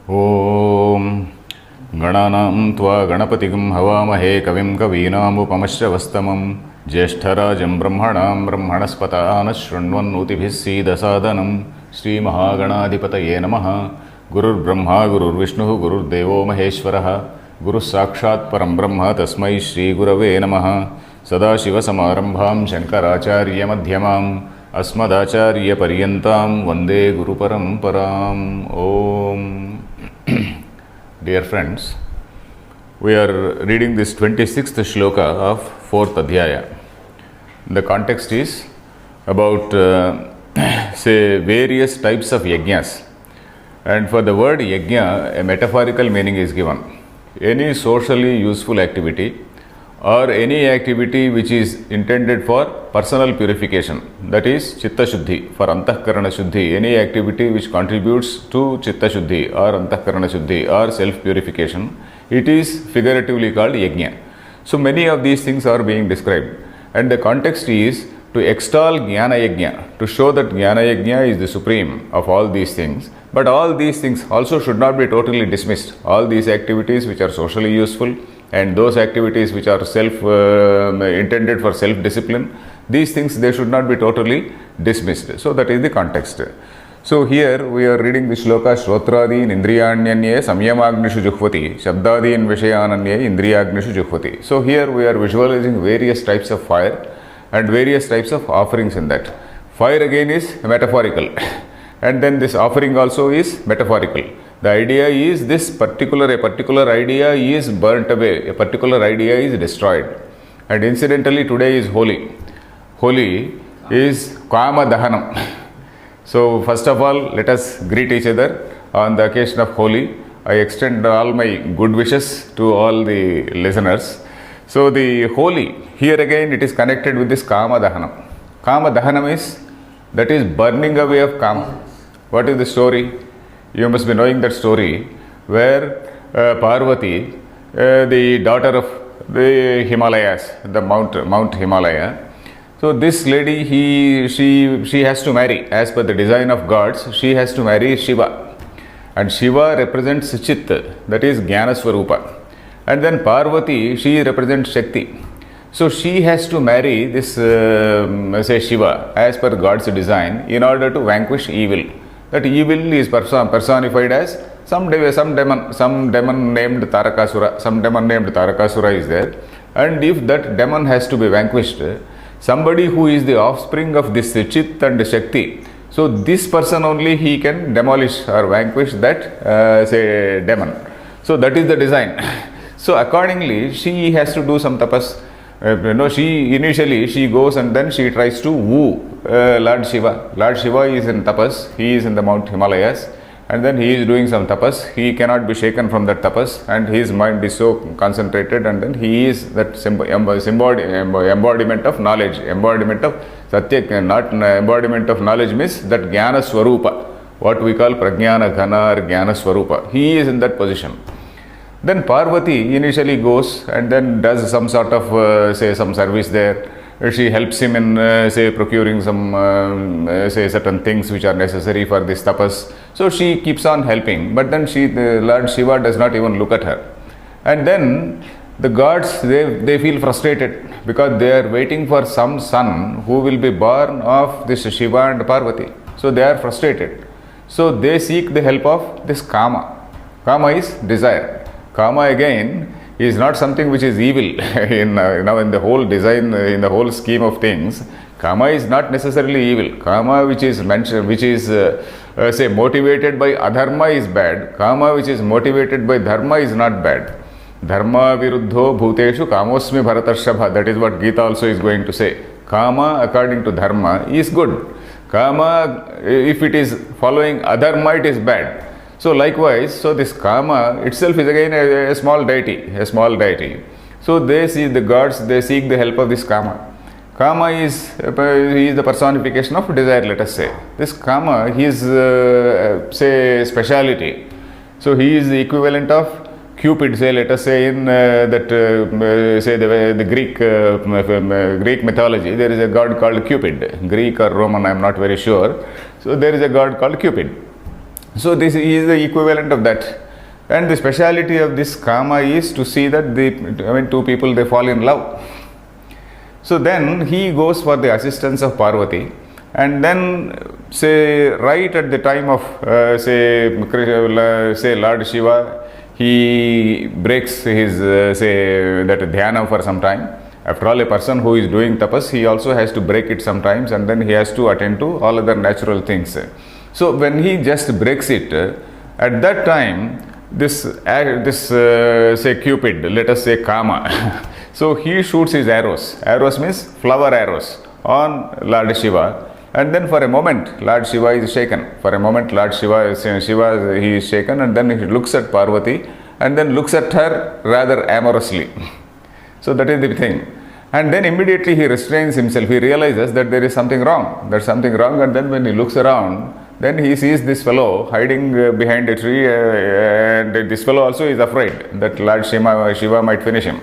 ओम गणानां त्वा गणपतिगं हवामहे कविं कवीनामुपमश्रवस्तमं ज्येष्ठराजं ब्रह्मणां ब्रह्मणस्पतान् शृण्वन्नोतिभिः सीदसादनं श्रीमहागणाधिपतये नमः। गुरुर्ब्रह्मा गुरुर्विष्णुः गुरुर्देवो महेश्वरः गुरुः साक्षात् परं ब्रह्म तस्मै श्रीगुरवे नमः। सदाशिवसमारम्भां शङ्कराचार्यमध्यमाम् अस्मदाचार्यपर्यन्तां वन्दे गुरुपरम्पराम्। ओम Dear friends, we are reading this 26th shloka of 4th Adhyaya. The context is about say various types of yajnas, and for the word yajna a metaphorical meaning is given. Any socially useful activity or any activity which is intended for personal purification, that is chitta shuddhi, for antahkarana shuddhi, any activity which contributes to chitta shuddhi or antahkarana shuddhi or self purification, it is figuratively called yajna. So many of these things are being described, and the context is to extol jnana yajna, to show that jnana yajna is the supreme of all these things. But all these things also should not be totally dismissed. All these activities which are socially useful and those activities which are intended for self discipline, these things they should not be totally dismissed. So that is the context. So here we are reading the shloka Shrotrādīn indriyānyanye samyamagnishu juhvati shabdādīn vishayananye indriyagnishu juhvati. So here we are visualizing various types of fire and various types of offerings in that. Fire again is metaphorical and then this offering also is metaphorical. The idea is a particular idea is burnt away, a particular idea is destroyed. And incidentally today is Holi. Holi is Kama Dahanam. So first of all, let us greet each other on the occasion of Holi. I extend all my good wishes to all the listeners. So the Holi, here again it is connected with this Kama Dahanam. Kama Dahanam is, that is burning away of Kama. What is the story? You must be knowing that story where Parvati, the daughter of the Himalayas, the Mount Himalaya. So this lady, she has to marry, as per the design of gods, she has to marry Shiva. And Shiva represents Chit, that is Jnana Swarupa. And then Parvati, she represents Shakti. So she has to marry this, say Shiva, as per God's design, in order to vanquish evil. That evil is personified as some demon named Tarakasura is there. And if that demon has to be vanquished, somebody who is the offspring of this Chit and Shakti, so this person only he can demolish or vanquish that say demon. So that is the design. So accordingly, she has to do some tapas. She initially goes and then she tries to woo Lord Shiva. Lord Shiva is in tapas, he is in the Mount Himalayas, and then he is doing some tapas. He cannot be shaken from that tapas, and his mind is so concentrated, and then he is that embodiment of knowledge, embodiment of Satya, not embodiment of knowledge means that Jnana Swarupa, what we call Prajnana Ghana or Jnana Swarupa. He is in that position. Then Parvati initially goes and then does some sort of say some service there. She helps him in say procuring some say certain things which are necessary for this tapas. So she keeps on helping, but then Lord Shiva does not even look at her. And then the gods, they feel frustrated because they are waiting for some son who will be born of this Shiva and Parvati. So they are frustrated. So they seek the help of this Kama. Kama is desire. Kama again is not something which is evil in the whole design, in the whole scheme of things. Kama is not necessarily evil. Kama which is mentioned, which is say motivated by adharma is bad. Kama which is motivated by dharma is not bad. Dharma viruddho bhuteshu kamosmi bharatarshabha. That is what Gita also is going to say. Kama according to dharma is good. Kama, if it is following adharma, it is bad. So likewise, so this Kama itself is again a small deity. So they see the gods, they seek the help of this Kama. Kama is the personification of desire, let us say. This Kama, his say speciality. So he is the equivalent of Cupid, say, let us say in say the Greek mythology, there is a god called Cupid. Greek or Roman, I am not very sure. So there is a god called Cupid. So this is the equivalent of that. And the speciality of this kama is to see that two people, they fall in love. So then he goes for the assistance of Parvati, and then say right at the time of say Lord Shiva, he breaks his say that dhyana for some time. After all, a person who is doing tapas, he also has to break it sometimes, and then he has to attend to all other natural things. So when he just breaks it, at that time, this say Cupid, let us say Kama, so he shoots his arrows. Arrows means flower arrows on Lord Shiva, and then for a moment Lord Shiva is shaken. For a moment Lord Shiva he is shaken, and then he looks at Parvati and then looks at her rather amorously. So that is the thing. And then immediately he restrains himself. He realizes that there is something wrong. There's something wrong, and then when he looks around, then he sees this fellow hiding behind a tree, and this fellow also is afraid that Lord Shiva might finish him.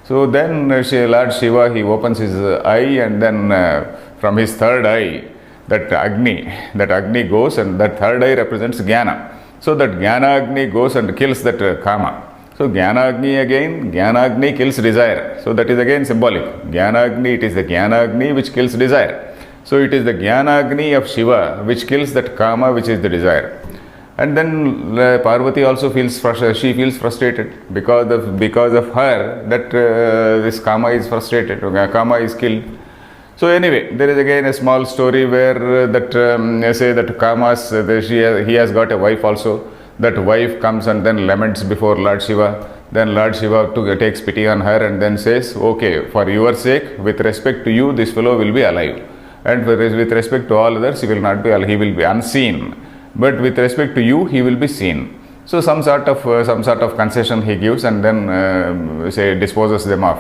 So then Lord Shiva, he opens his eye, and then from his third eye, that Agni goes, and that third eye represents Jnana. So that Jnana Agni goes and kills that Kama. So Jnana Agni again, Jnana Agni kills desire. So that is again symbolic. Jnana Agni, it is the Jnana Agni which kills desire. So it is the Jnana Agni of Shiva which kills that Kama, which is the desire. And then Parvati also feels frustrated. She feels frustrated because of her that this Kama is frustrated. Kama is killed. So anyway, there is again a small story where say that Kama's he has got a wife also. That wife comes and then laments before Lord Shiva. Then Lord Shiva takes pity on her and then says, okay, for your sake, with respect to you, this fellow will be alive. And with respect to all others, he will not be alive. He will be unseen. But with respect to you, he will be seen. So some sort of concession he gives, and then say disposes them off.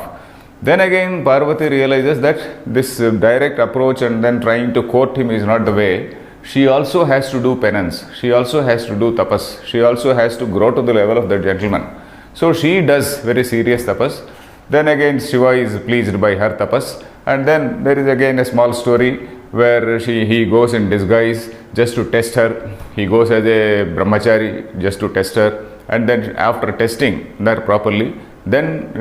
Then again Parvati realizes that this direct approach and then trying to court him is not the way. She also has to do penance. She also has to do tapas. She also has to grow to the level of the gentleman. So she does very serious tapas. Then again Shiva is pleased by her tapas. And then there is again a small story where he goes in disguise just to test her. He goes as a brahmachari just to test her. And then after testing her properly, then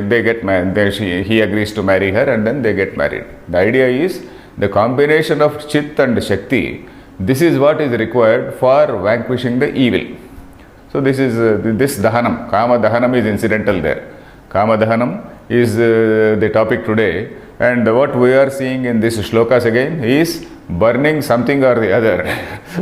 they get married. He agrees to marry her, and then they get married. The idea is the combination of Chit and Shakti. This is what is required for vanquishing the evil. So this is this Dahanam. Kama Dahanam is incidental there. Kama Dahanam is the topic today, and what we are seeing in this shlokas again is burning something or the other,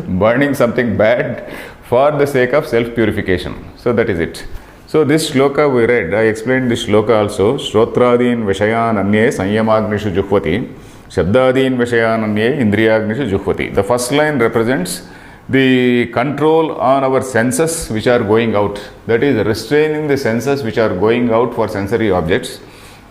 burning something bad for the sake of self-purification. So that is it. So this shloka we read, I explained this shloka also. Shrotradin Vishayan Anye Sanyamagnishu Juhvati Shabdadin Vishayan Anye Indriyagnishu Juhvati. The first line represents the control on our senses which are going out. That is restraining the senses which are going out for sensory objects.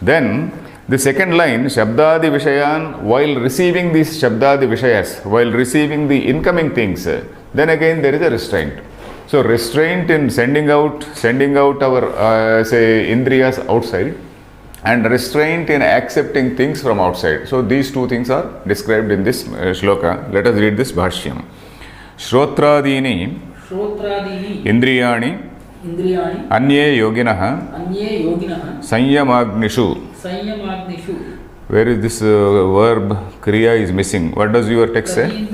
Then the second line, Shabdadi Vishayan, while receiving these Shabdadi Vishayas, while receiving the incoming things, then again there is a restraint. So restraint in sending out our say Indriyas outside, and restraint in accepting things from outside. So these two things are described in this shloka. Let us read this bhashyam. Shrotradini Indriyani Anye Yoginaha Sanyamagnishu. Where is this verb? Kriya is missing. What does your text say?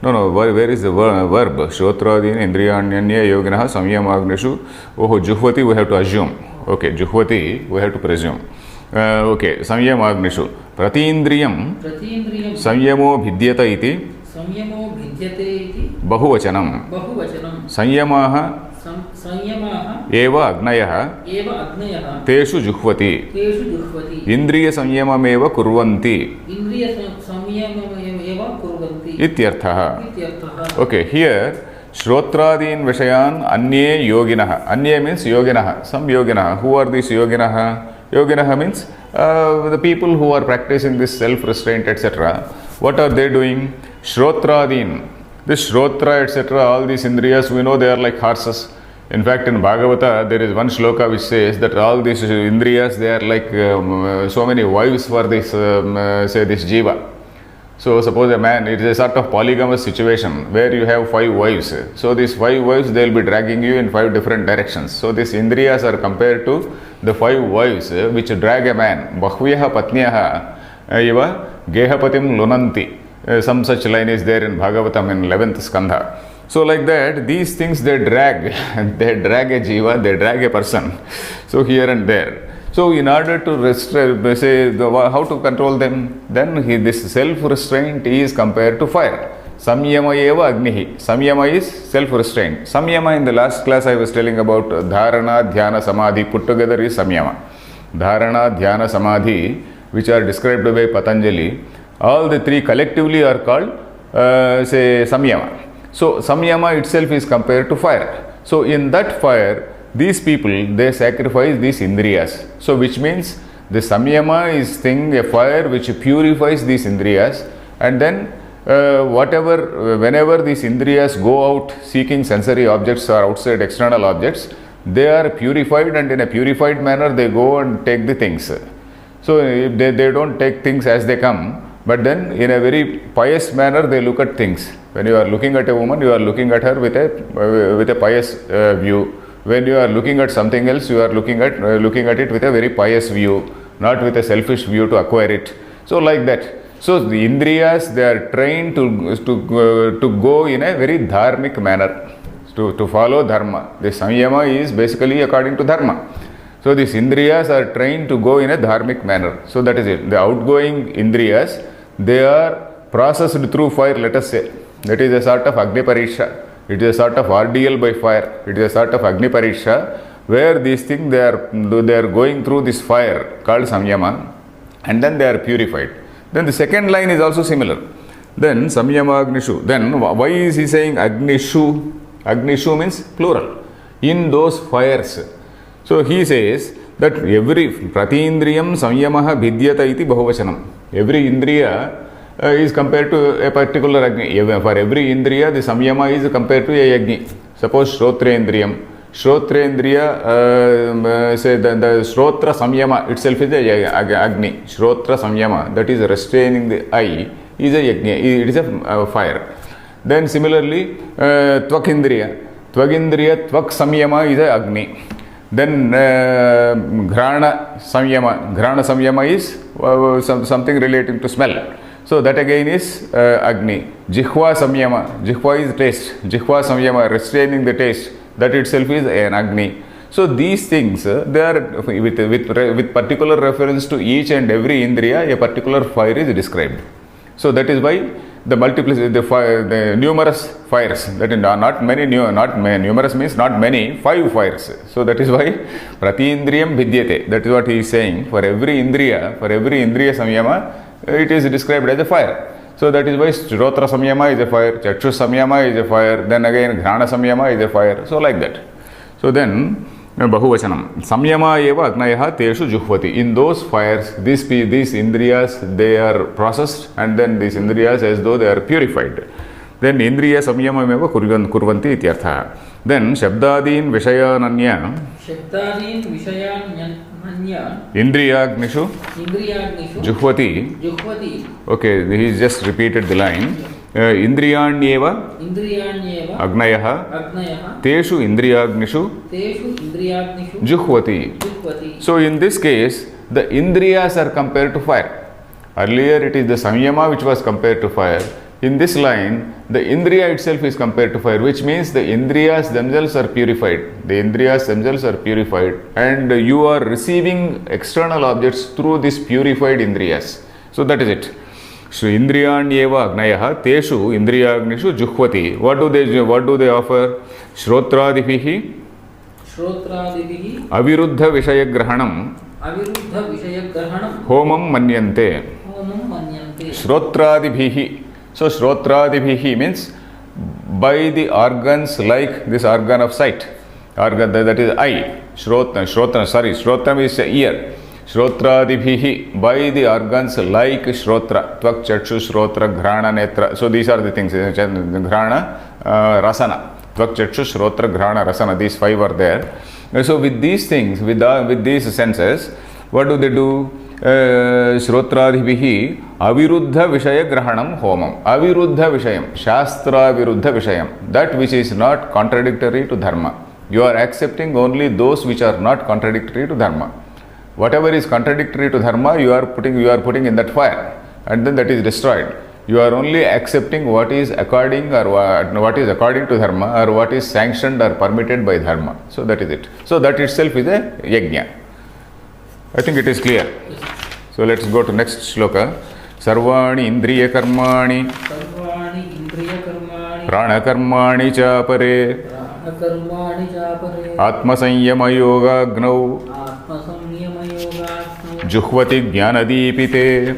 No, where is the verb? Shotradin Indriyanyanya Yoginaha Samyamagnishu. Oh, Juhvati we have to assume. Okay, Juhvati we have to presume. Okay, Samyamagnishu. Pratindriyam Samyamo Bhidyata iti Bahuvachanam. Sanyamaha Eva Agnayaha Teshu Juhvati Indriya Samyamameva Kurvanti Ityarthaha. Okay, here Shrotradin Vishayan Anye Yoginaha. Anye means Yoginaha, some Yoginaha. Who are these Yoginaha? Yoginaha means the people who are practicing this self-restraint, etc. What are they doing? Shrotradin. This Shrotra, etc., all these Indriyas, we know they are like horses. In fact, in Bhagavata, there is one shloka which says that all these indriyas, they are like so many wives for this, say, this jiva. So, suppose a man, it is a sort of polygamous situation where you have 5 wives. So, these 5 wives, they will be dragging you in 5 different directions. So, these indriyas are compared to the 5 wives which drag a man. Bahvyaha patnyaha iva gehapatim lunanti. Some such line is there in Bhagavatam in 11th skandha. So like that, these things they drag a jiva, they drag a person. So here and there. So in order to say how to control them, then this self-restraint is compared to fire. Samyama eva agnihi. Samyama is self-restraint. Samyama, in the last class I was telling about dharana, dhyana, samadhi, put together is samyama. Dharana, dhyana, samadhi, which are described by Patanjali, all the 3 collectively are called say samyama. So samyama itself is compared to fire. So in that fire, these people, they sacrifice these indriyas. So which means the samyama is a fire which purifies these indriyas, and then whenever these indriyas go out seeking sensory objects or outside external objects, they are purified, and in a purified manner they go and take the things. So they don't take things as they come, but then in a very pious manner they look at things. When you are looking at a woman, you are looking at her with a pious view. When you are looking at something else, you are looking at it with a very pious view, not with a selfish view to acquire it. So like that. So the indriyas, they are trained to go in a very dharmic manner, to follow dharma. The samyama is basically according to dharma. So these indriyas are trained to go in a dharmic manner. So that is it. The outgoing indriyas, they are processed through fire, let us say. That is a sort of Agni Pariksha. It is a sort of ordeal by fire. It is a sort of Agni Pariksha where these things they are going through this fire called samyama, and then they are purified. Then the second line is also similar. Then samyama agnishu. Then why is he saying agnishu? Agnishu means plural. In those fires. So he says that every pratindriyam samyamaha bhidyata iti bahuvachanam. Every indriya is compared to a particular agni. For every indriya, the samyama is compared to a agni. Suppose shrotrendriyam. Shrotrendriya, say the shrotra samyama itself is a agni. Shrotra samyama, that is restraining the eye, is a agni. It is a fire. Then similarly, tvakindriya. Tvagindriya, tvak samyama is a agni. Then grana samyama. Grana samyama is something relating to smell. So that again is agni. Jihva samyama. Jihva is taste. Jihva samyama, restraining the taste. That itself is an agni. So these things, they are with particular reference to each and every indriya, a particular fire is described. So that is why the multiplicity, the numerous fires, that is not many, numerous means not many, 5 fires. So that is why pratindriyam bhidyate. That is what he is saying. For every indriya samyama, it is described as a fire. So that is why Shrotra samyama is a fire, Chakshu samyama is a fire, then again Grana samyama is a fire. So like that. So then bahuvachanam. Samyama eva agnayaha teshu juhvati. In those fires, these indriyas, they are processed, and then these indriyas as though they are purified. Then indriya samyama eva kurvanti ityartha. Then shabdadin vishayananya. Shabdadin vishayananya. Indriyagnishu juhvati. Okay, he just repeated the line. Indriyanyeva agnayaha teshu indriyagnishu juhvati. So in this case, the indriyas are compared to fire. Earlier it is the samyama which was compared to fire. In this line, the indriya itself is compared to fire, which means the indriyas themselves are purified. The indriyas themselves are purified, and you are receiving external objects through these purified indriyas. So that is it. So indriyanyeva agnayaha teshu indriyagnishu juhvati. What do they offer? Shrotradibihi aviruddha vishayagrahanam homam manyante. Shrotradibihi. So Shrotradibihi means by the organs like this organ of sight. Organ that is eye. Shrotra is ear. Shrotradibihi, by the organs like Shrotra. Tvak, Chakshu, Shrotra, Grana, Netra. So these are the things. Grana, Rasana. Tvak, Chakshu, Shrotra, Grahana, Rasana, these 5 are there. So with these things, with these senses, what do they do? Shrotradhibihi aviruddha vishaya grahanam homam. Aviruddha vishayam, Shastra viruddha vishayam. That which is not contradictory to dharma. You are accepting only those which are not contradictory to dharma. Whatever is contradictory to dharma, you are putting in that fire, and then that is destroyed. You are only accepting what is according to dharma, or what is sanctioned or permitted by dharma. So that is it. So that itself is a yajna. I think it is clear. So let's go to next shloka. Sarvani indriya karmani prana karmani cha pare atma samyama yoga gnau juhvati jnanadipite.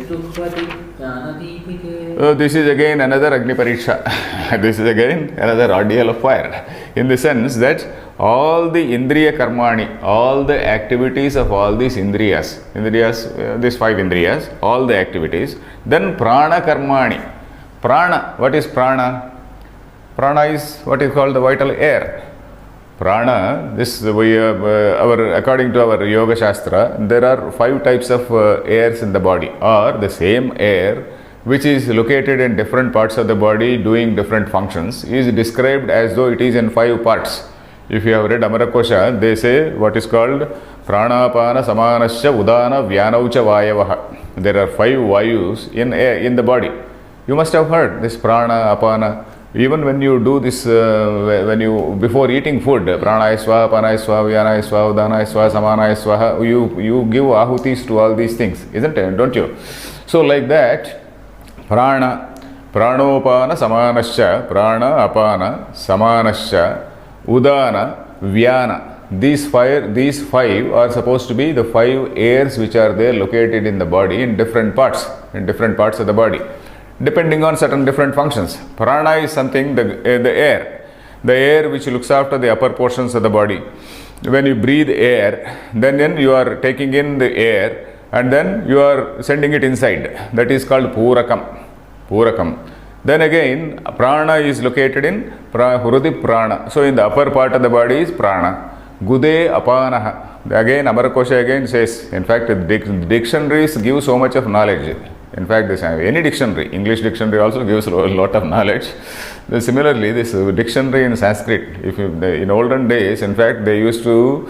This is again another Agni Pariksha. This is again another ordeal of fire. In the sense that all the Indriya Karmani, all the activities of all these Indriyas, these 5 Indriyas, all the activities, then Prana Karmani. Prana, what is Prana? Prana is what is called the vital air. Prana, according to our Yoga Shastra, there are 5 types of airs in the body, or the same air which is located in different parts of the body doing different functions is described as though it is in 5 parts. If you have read Amarakosha, they say what is called Pranapana Samanasya Udana Vyanaucha Vayavaha. There are 5 Vayus in the body. You must have heard this Prana, Apana. Even when you do this, before eating food, Pranaya Swaha, Apanaya Swaha, Vyanaya Swaha, Udanaya Swaha, Samanaya Swaha, you give ahutis to all these things, isn't it? Don't you? So like that, Prana, Pranopana Samanasya, Prana, Apana, Samanasya, Udana, Vyana. These five are supposed to be the 5 airs which are there located in the body in different parts of the body, depending on certain different functions. Prana is something, the air which looks after the upper portions of the body. When you breathe air, then you are taking in the air and then you are sending it inside. That is called Purakam. Then again, prana is located in Hrudi Prana. So in the upper part of the body is prana. Gude Apanaha. Again, Amarakosha again says, in fact, dictionaries give so much of knowledge. In fact, any dictionary, English dictionary also gives a lot of knowledge. Similarly, this dictionary in Sanskrit, in olden days, in fact, they used to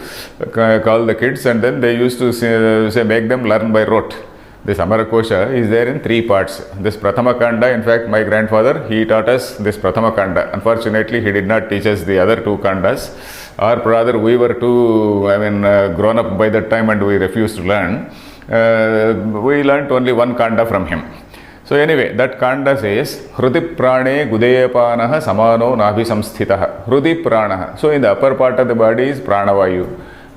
call the kids and then they used to say make them learn by rote. This Amarakosha is there in 3 parts. This Prathama Kanda, in fact, my grandfather, he taught us this Prathama Kanda. Unfortunately, he did not teach us the other 2 Kandas. Or rather, we were too, grown up by that time and we refused to learn. We learnt only 1 Kanda from him. So anyway, that Kanda says, Hrudi Prane Gudeyapanaha Samano Nabhi Samsthitaha. Hrudi Pranaha. So in the upper part of the body is Pranavayu.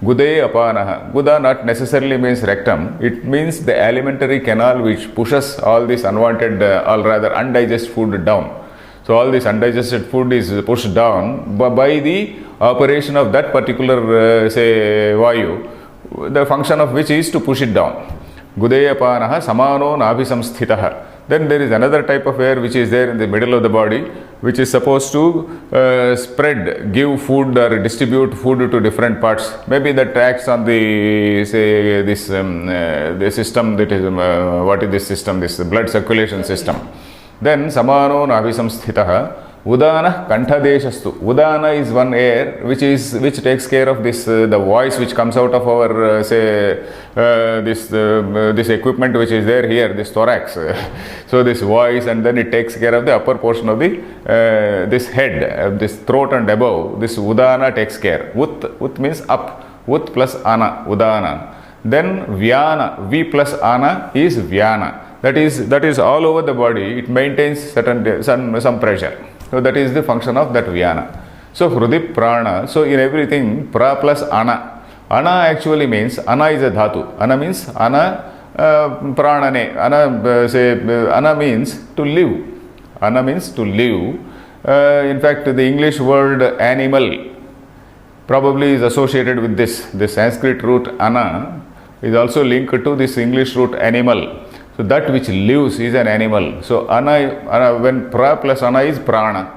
Gude Apanaha. Guda not necessarily means rectum. It means the alimentary canal which pushes all this unwanted, or rather undigested food down. So all this undigested food is pushed down by the operation of that particular, Vayu, the function of which is to push it down. Gudeyapanaha Samano Nabhisamsthitaha. Then there is another type of air which is there in the middle of the body, which is supposed to give food or distribute food to different parts. Maybe that acts on the the system that is what is this system? This blood circulation system. Then Samano Nabhisamsthitaha. Udana Kantadeshastu. Udana is one air which takes care of this the voice which comes out of our this equipment which is there here, this thorax. So this voice, and then it takes care of the upper portion of the this head, this throat and above. This Udana takes care. Ut means up. Ut plus ana, Udana. Then Vyana, V plus ana is Vyana. That is all over the body. It maintains some pressure. So that is the function of that Vyana. So Hrudi Prana. So in everything, pra plus ana. Ana actually means, ana is a dhatu. Ana means ana pranane. Ana means to live. Ana means to live. In fact, the English word animal probably is associated with this. The Sanskrit root ana is also linked to this English root animal. So that which lives is an animal. So ana when pra plus ana is prana.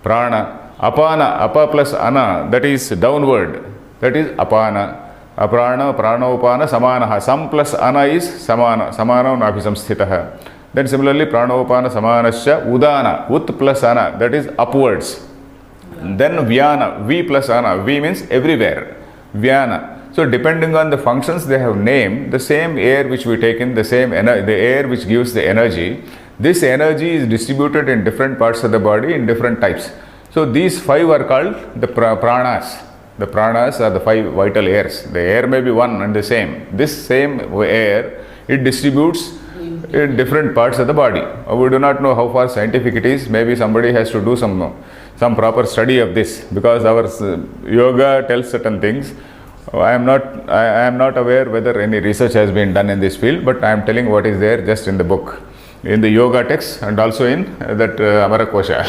Prana. Apana, apa plus ana, that is downward, that is apana. Aprana, pranopana, samanaha. Sam plus ana is samana. Samana napi samsthitaha. Then similarly, pranopana, samanasya, udana. Ut plus ana, that is upwards. Then vyana, V plus ana. V means everywhere. Vyana. So depending on the functions they have named, the same air which we take in, the air which gives the energy, this energy is distributed in different parts of the body in different types. So these 5 are called the pranas. The pranas are the 5 vital airs. The air may be one and the same. This same air, it distributes in different parts of the body. We do not know how far scientific it is. Maybe somebody has to do some proper study of this, because our yoga tells certain things. I am not aware whether any research has been done in this field, but I am telling what is there just in the book, in the yoga text, and also in that Amarakosha.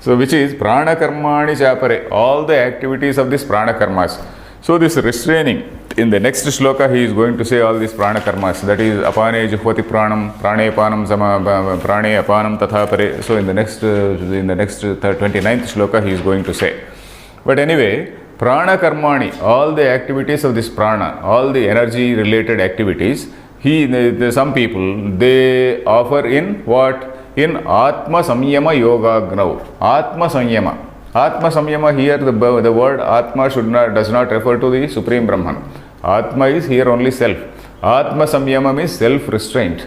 So which is prana karmani chapare, all the activities of this prana karmas. So this restraining, in the next shloka he is going to say all these prana karmas, that is apane juhvati pranam, prane panam prane apanam tatha pare. So in the next 29th shloka he is going to say. But anyway, prana karmani, all the activities of this prana, all the energy related activities, some people, they offer in what? In Atma Samyama Yoga Gnau. Atma Samyama. Atma Samyama, here the word Atma does not refer to the Supreme Brahman. Atma is here only self. Atma Samyama means self-restraint.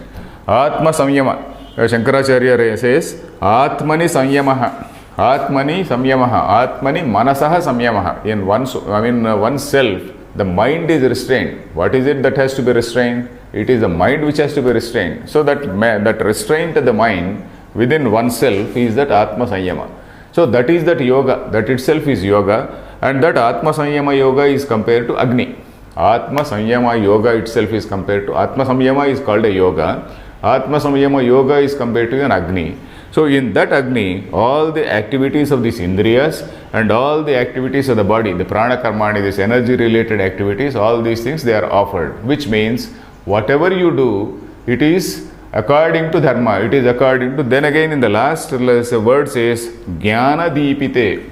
Atma Samyama. Shankaracharya says, Atmani Samyamaha. Atmani Samyamaha. Atmani Manasaha Samyamaha. In oneself, the mind is restrained. What is it that has to be restrained? It is the mind which has to be restrained. So that restraint of the mind within oneself is that Atma Samyama. So that is that yoga. That itself is yoga. And that Atma Samyama yoga is compared to Agni. Atma Samyama yoga itself is compared to Atma Samyama is called a yoga. Atma Samyama yoga is compared to an Agni. So in that Agni, all the activities of these Indriyas and all the activities of the body, the prana karmani, this energy related activities, all these things they are offered. Which means whatever you do, it is according to dharma. It is according to, then again in the last word says, Jnana Deepite,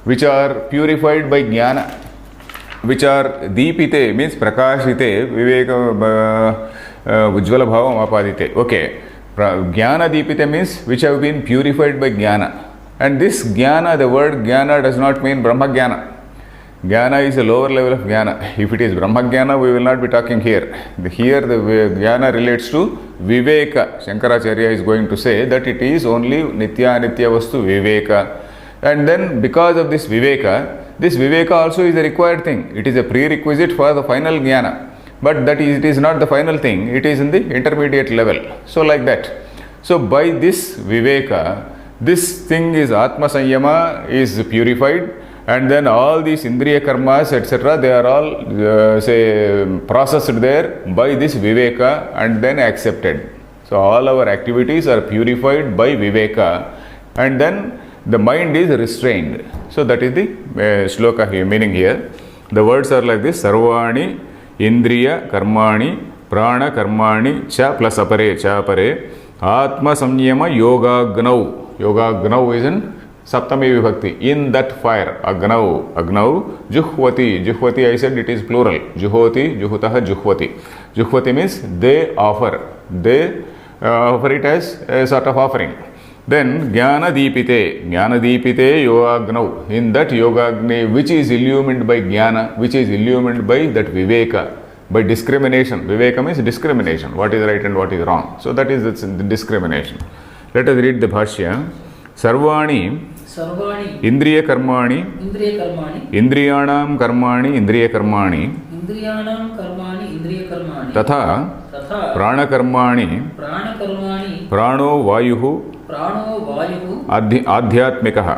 which are purified by Jnana, which are Deepite means Prakashite, Viveka Ujjvala Bhavam Apadite. Okay. Jnana Deepite means which have been purified by Jnana. And this Jnana, the word Jnana does not mean Brahma Jnana. Jnana is a lower level of Jnana. If it is Brahma Jnana, we will not be talking here. Here the Jnana relates to Viveka. Shankaracharya is going to say that it is only Nitya Nitya Vastu Viveka. And then because of this Viveka also is a required thing. It is a prerequisite for the final Jnana. But it is not the final thing, it is in the intermediate level. So like that. So by this Viveka, this thing is Atma Samyama is purified, and then all these Indriya Karmas etc. they are all processed there by this Viveka and then accepted. So all our activities are purified by Viveka, and then the mind is restrained. So that is the shloka here, meaning here. The words are like this: Sarvani Indriya Karmani Prana Karmani Cha plus apare cha pare Atma Samyama Yoga Gnau. Yoga Gnau is in Saptami Vibhakti. In that fire, Agnau. Juhvati. Juhvati, I said it is plural. Juhoti, Juhutaha, Juhvati. Juhvati means they offer. They offer it as a sort of offering. Then Jnana Deepite Yoga Gnau. In that Yoga Agni, which is illumined by Jnana, which is illumined by that Viveka, by discrimination. Viveka means discrimination. What is right and what is wrong. So that is the discrimination. Let us read the Bhashya. Sarvani Indriya Karmani Indriyanam Karmani Indriya Karmani Tatha Prana Karmani Prano Vayuhu Adhyatmikaha.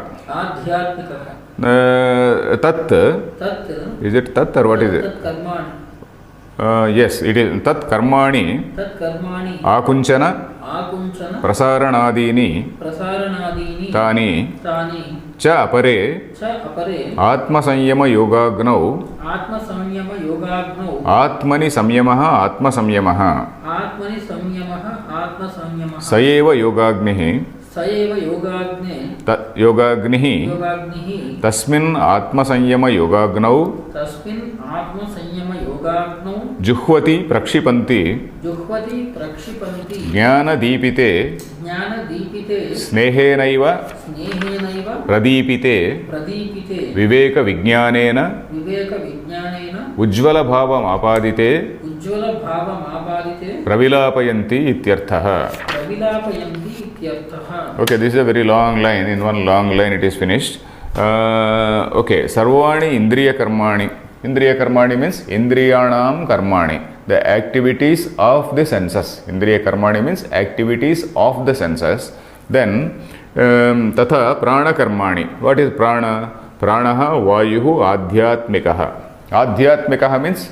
Tat, is it Tat or what is it? Yes, it is Tat Karmani Akunchana Prasaranadini Tani Cha Apare Atma Samyama Yogagnau Atmani Samyamaha Atma Samyamaha Sayeva Yogagnihi स एव योगाग्ने योगाग्निः योगाग्निः तस्मिन् आत्मसंयमयोगाग्नौ तस्मिन् आत्मसंयमयोगाग्नौ जुह्वति प्रक्षिपन्ति जुह्वति प्रक्षिपन्ति ज्ञानदीपिते ज्ञानदीपिते स्नेहेनैव स्नेहेनैव प्रदीपिते प्रदीपिते विवेकविज्ञानेन विवेकविज्ञानेन उज्ज्वलभावमापादिते उज्ज्वलभावमापादिते प्रविलापयन्ति इत्यर्थः. प्रविलापयन्ति इत्यर्थः. Okay, this is a very long line. In one long line it is finished. Okay, sarvani indriya karmani. Indriya karmani means indriyanam karmani, the activities of the senses. Indriya karmani means activities of the senses. Then tatha prana karmani. What is prana? Pranaha vayuhu adhyatmikaha. Adhyatmikaha means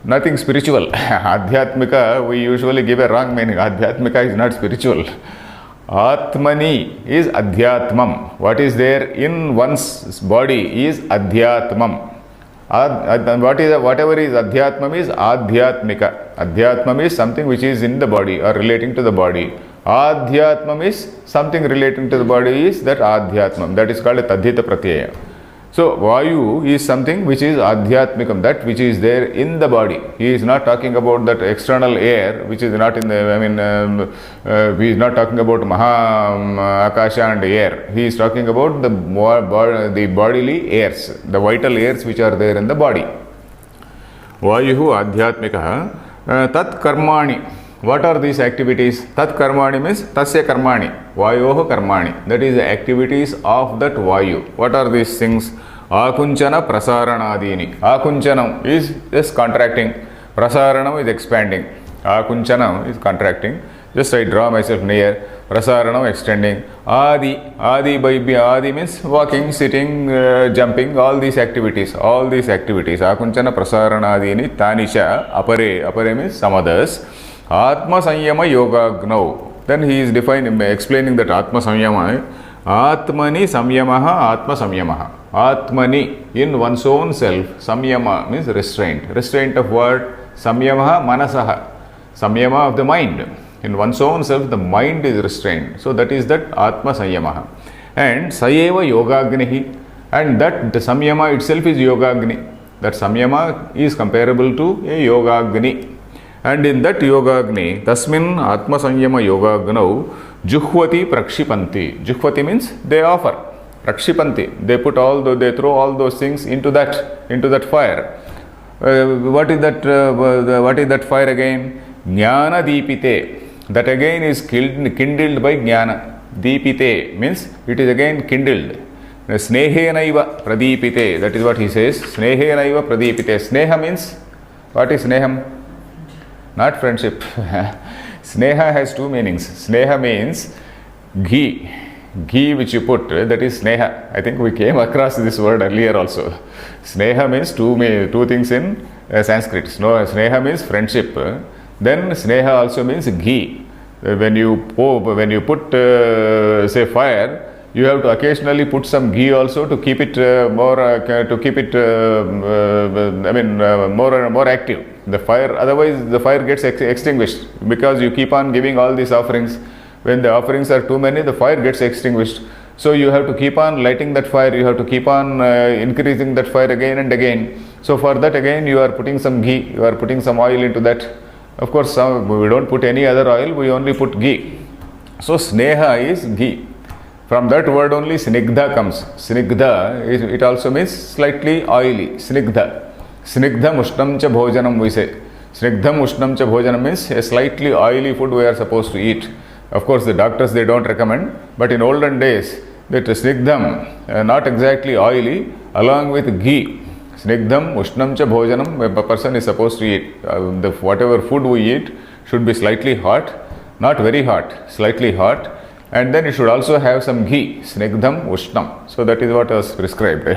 nothing spiritual. Adhyatmika, we usually give a wrong meaning. Adhyatmika is not spiritual. Atmani is adhyatmam. What is there in one's body is adhyatmam. Whatever is adhyatmam is adhyatmika. Adhyatmam is something which is in the body or relating to the body. Adhyatmam is something relating to the body is that adhyatmam. That is called a tadhita pratyaya. So Vayu is something which is adhyatmikam, that which is there in the body. He is not talking about that external air which is not in the, he is not talking about Maha Akasha and air. He is talking about the bodily airs, the vital airs which are there in the body. Vayuhu adhyatmikaha tat karmani. What are these activities? Tat karmani means tasya karmani, vayoho karmani. That is the activities of that vayu. What are these things? Akunchana prasaranadini. Akunchana is just contracting. Prasaranam is expanding. Akunchana is contracting. Just I draw myself near. Prasaranam extending. Adi means walking, sitting, jumping. All these activities. Akunchana prasaranadini tanisha apare means some others. Atma Sanyama Yogagnau. Then he is explaining that Atma Samyama. Atmani Samyamaha, Atma Samyamaha. Atmani, in one's own self. Samyama means restraint. Restraint of what? Samyamaha Manasaha. Samyama of the mind. In one's own self, the mind is restrained. So that is that Atma Sanyamaha. And Sayeva Yogagnihi. And that the Samyama itself is Yogagni. That Samyama is comparable to a Yogagni. And in that Yogagni, Tasmin Atma Sanyama Yogagnau, Juhvati Prakshipanti. Juhvati means they offer. Prakshipanti. They throw all those things into that fire. What is that fire again? Jnana Deepite. That again is kindled by Jnana. Deepite means it is again kindled. Snehenaiva Pradipite. That is what he says. Snehenaiva Pradipite. Sneha means, what is Sneham? Not friendship. Sneha has two meanings. Sneha means ghee. Ghee which you put, that is sneha. I think we came across this word earlier also. Sneha means two things in Sanskrit. Sneha means friendship. Then sneha also means ghee. When you put say fire, you have to occasionally put some ghee also to keep it more active. The fire, otherwise the fire gets extinguished, because you keep on giving all these offerings. When the offerings are too many, the fire gets extinguished. So you have to keep on lighting that fire. You have to keep on increasing that fire again and again. So for that again you are putting some ghee. You are putting some oil into that. Of course, we don't put any other oil. We only put ghee. So sneha is ghee. From that word only snigdha comes. Snigdha, it also means slightly oily. Snigdha. Snigdha mushnam cha bhojanam we say. Snigdha mushnam cha bhojanam means a slightly oily food we are supposed to eat. Of course, the doctors, they don't recommend. But in olden days, that snigdham, not exactly oily, along with ghee. Snigdham mushnam cha bhojanam, a person is supposed to eat. Whatever food we eat should be slightly hot, not very hot, slightly hot. And then it should also have some ghee, snigdham ushnam. So that is what was prescribed.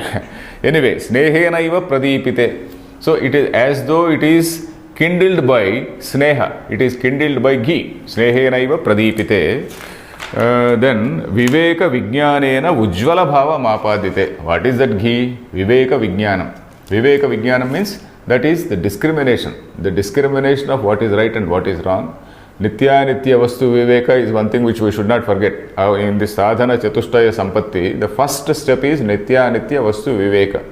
Anyway, snehenaiva pradipite. So it is as though it is kindled by sneha. It is kindled by ghee. Snehenaiva pradipite. Then viveka vijnanena ujjvala bhava mapadite. What is that ghee? Viveka vijnanam. Viveka vijnanam means that is the discrimination of what is right and what is wrong. Nitya Vastu Viveka is one thing which we should not forget. In the sadhana chatushtaya sampatti, the first step is Nitya Vastu Viveka.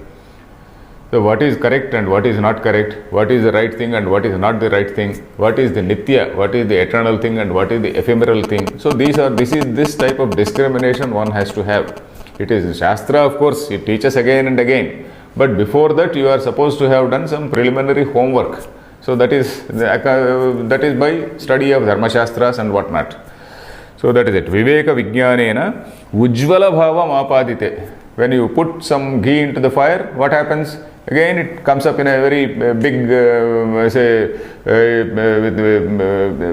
So what is correct and what is not correct, what is the right thing and what is not the right thing, what is the Nitya, what is the eternal thing and what is the ephemeral thing. So this type of discrimination one has to have. It is Shastra, of course, it teaches again and again. But before that you are supposed to have done some preliminary homework. So that is by study of Dharma Shastras and whatnot. So that is it. Viveka Vijnanena Ujjvala Bhavam Apadite. When you put some ghee into the fire, what happens? Again it comes up in a very big,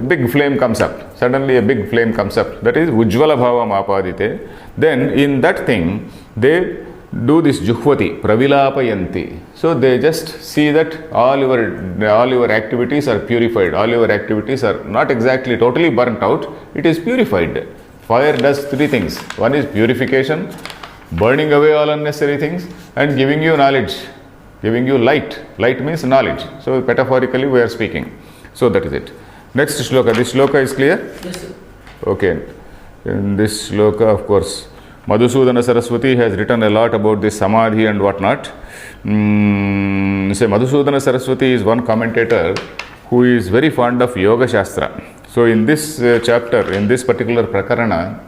big flame comes up. Suddenly a big flame comes up. That is Ujjvala Bhavam Apadite. Then in that thing, they do this Juhvati, Pravilapayanti. So they just see that all your activities are purified. All your activities are not exactly totally burnt out. It is purified. Fire does three things. One is purification, burning away all unnecessary things, and giving you knowledge, giving you light. Light means knowledge. So metaphorically we are speaking. So that is it. Next shloka. This shloka is clear? Yes, sir. Okay. In this shloka, of course, Madhusudana Saraswati has written a lot about this samadhi and whatnot. Madhusudana Saraswati is one commentator who is very fond of Yoga Shastra. So in this chapter, in this particular prakarana,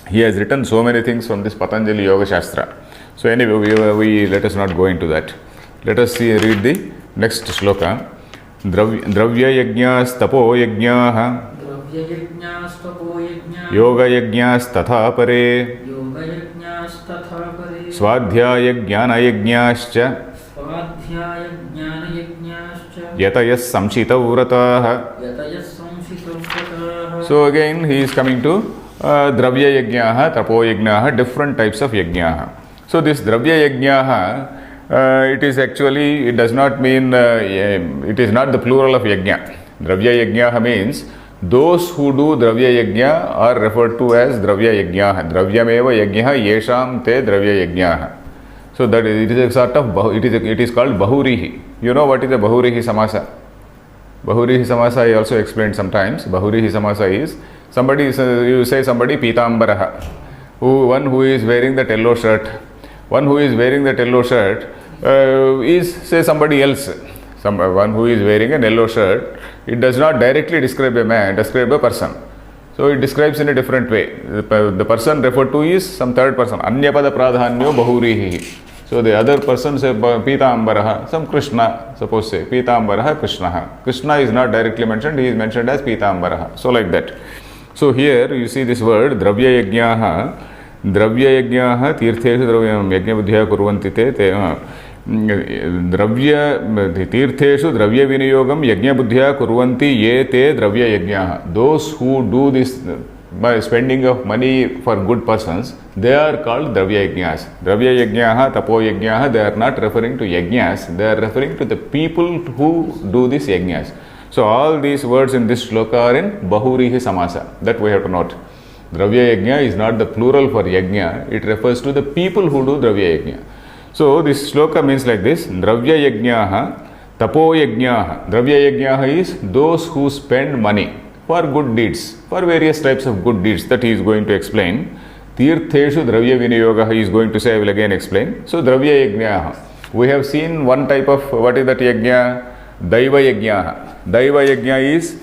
he has written so many things from this Patanjali Yoga Shastra. So anyway, we let us not go into that. Let us read the next shloka. Dravya yajñās tapo yajñāh yoga yajñās tatha pare swadhyaya jnana yajñāscha yatayas samchita vrataah. So again he is coming to Dravya yajñāh, tapo yajñāh, different types of yajñāh. So this Dravya yajñāh, it is actually, it does not mean, it is not the plural of yajña. Dravya yajñāh means those who do Dravya yajña are referred to as Dravya yajñāh. Dravyameva yajñah yesham te Dravya yajñāh. So that it is a sort of, it is called Bahurihi. You know what is a Bahurihi Samasa? Bahurihi Samasa I also explained sometimes. Bahurihi Samasa is, somebody, you say somebody Pitambaraha, one who is wearing that yellow shirt. One who is wearing that yellow shirt is, say, somebody else. One who is wearing a yellow shirt, it does not directly describe a man, describe a person. So it describes in a different way. The person referred to is some third person. Anyapada pradhanyo bahurihi. So the other person, say Pitambaraha, some Krishna, suppose say Pitambaraha Krishna. Krishna is not directly mentioned, he is mentioned as Pitambaraha. So like that. So here you see this word Dravya yajñāh. Dravya yajñāh tirtheshu dravyam yajña buddhya kurvanti te dravya tirtheshu dravya viniyogam yajña buddhya kurvanti ye te dravya yajñāh. Those who do this by spending of money for good persons, they are called Dravya yajñās. Dravya yajñāh, tapo yajñāh, they are not referring to yajñās, they are referring to the people who do this yajñās. So all these words in this shloka are in Bahurihi Samasa. That we have to note. Dravya yajña is not the plural for yajña, it refers to the people who do Dravya yajña. So this shloka means like this: Dravya yajñāh, tapo yajñāh. Dravya yajñāh is those who spend money for good deeds, for various types of good deeds that he is going to explain. Tirtheshu dravya viniyoga he is going to say, I will again explain. So Dravya yajñāh. We have seen one type of, what is that yajña? Daiva yajñāh. Daiva yajña is,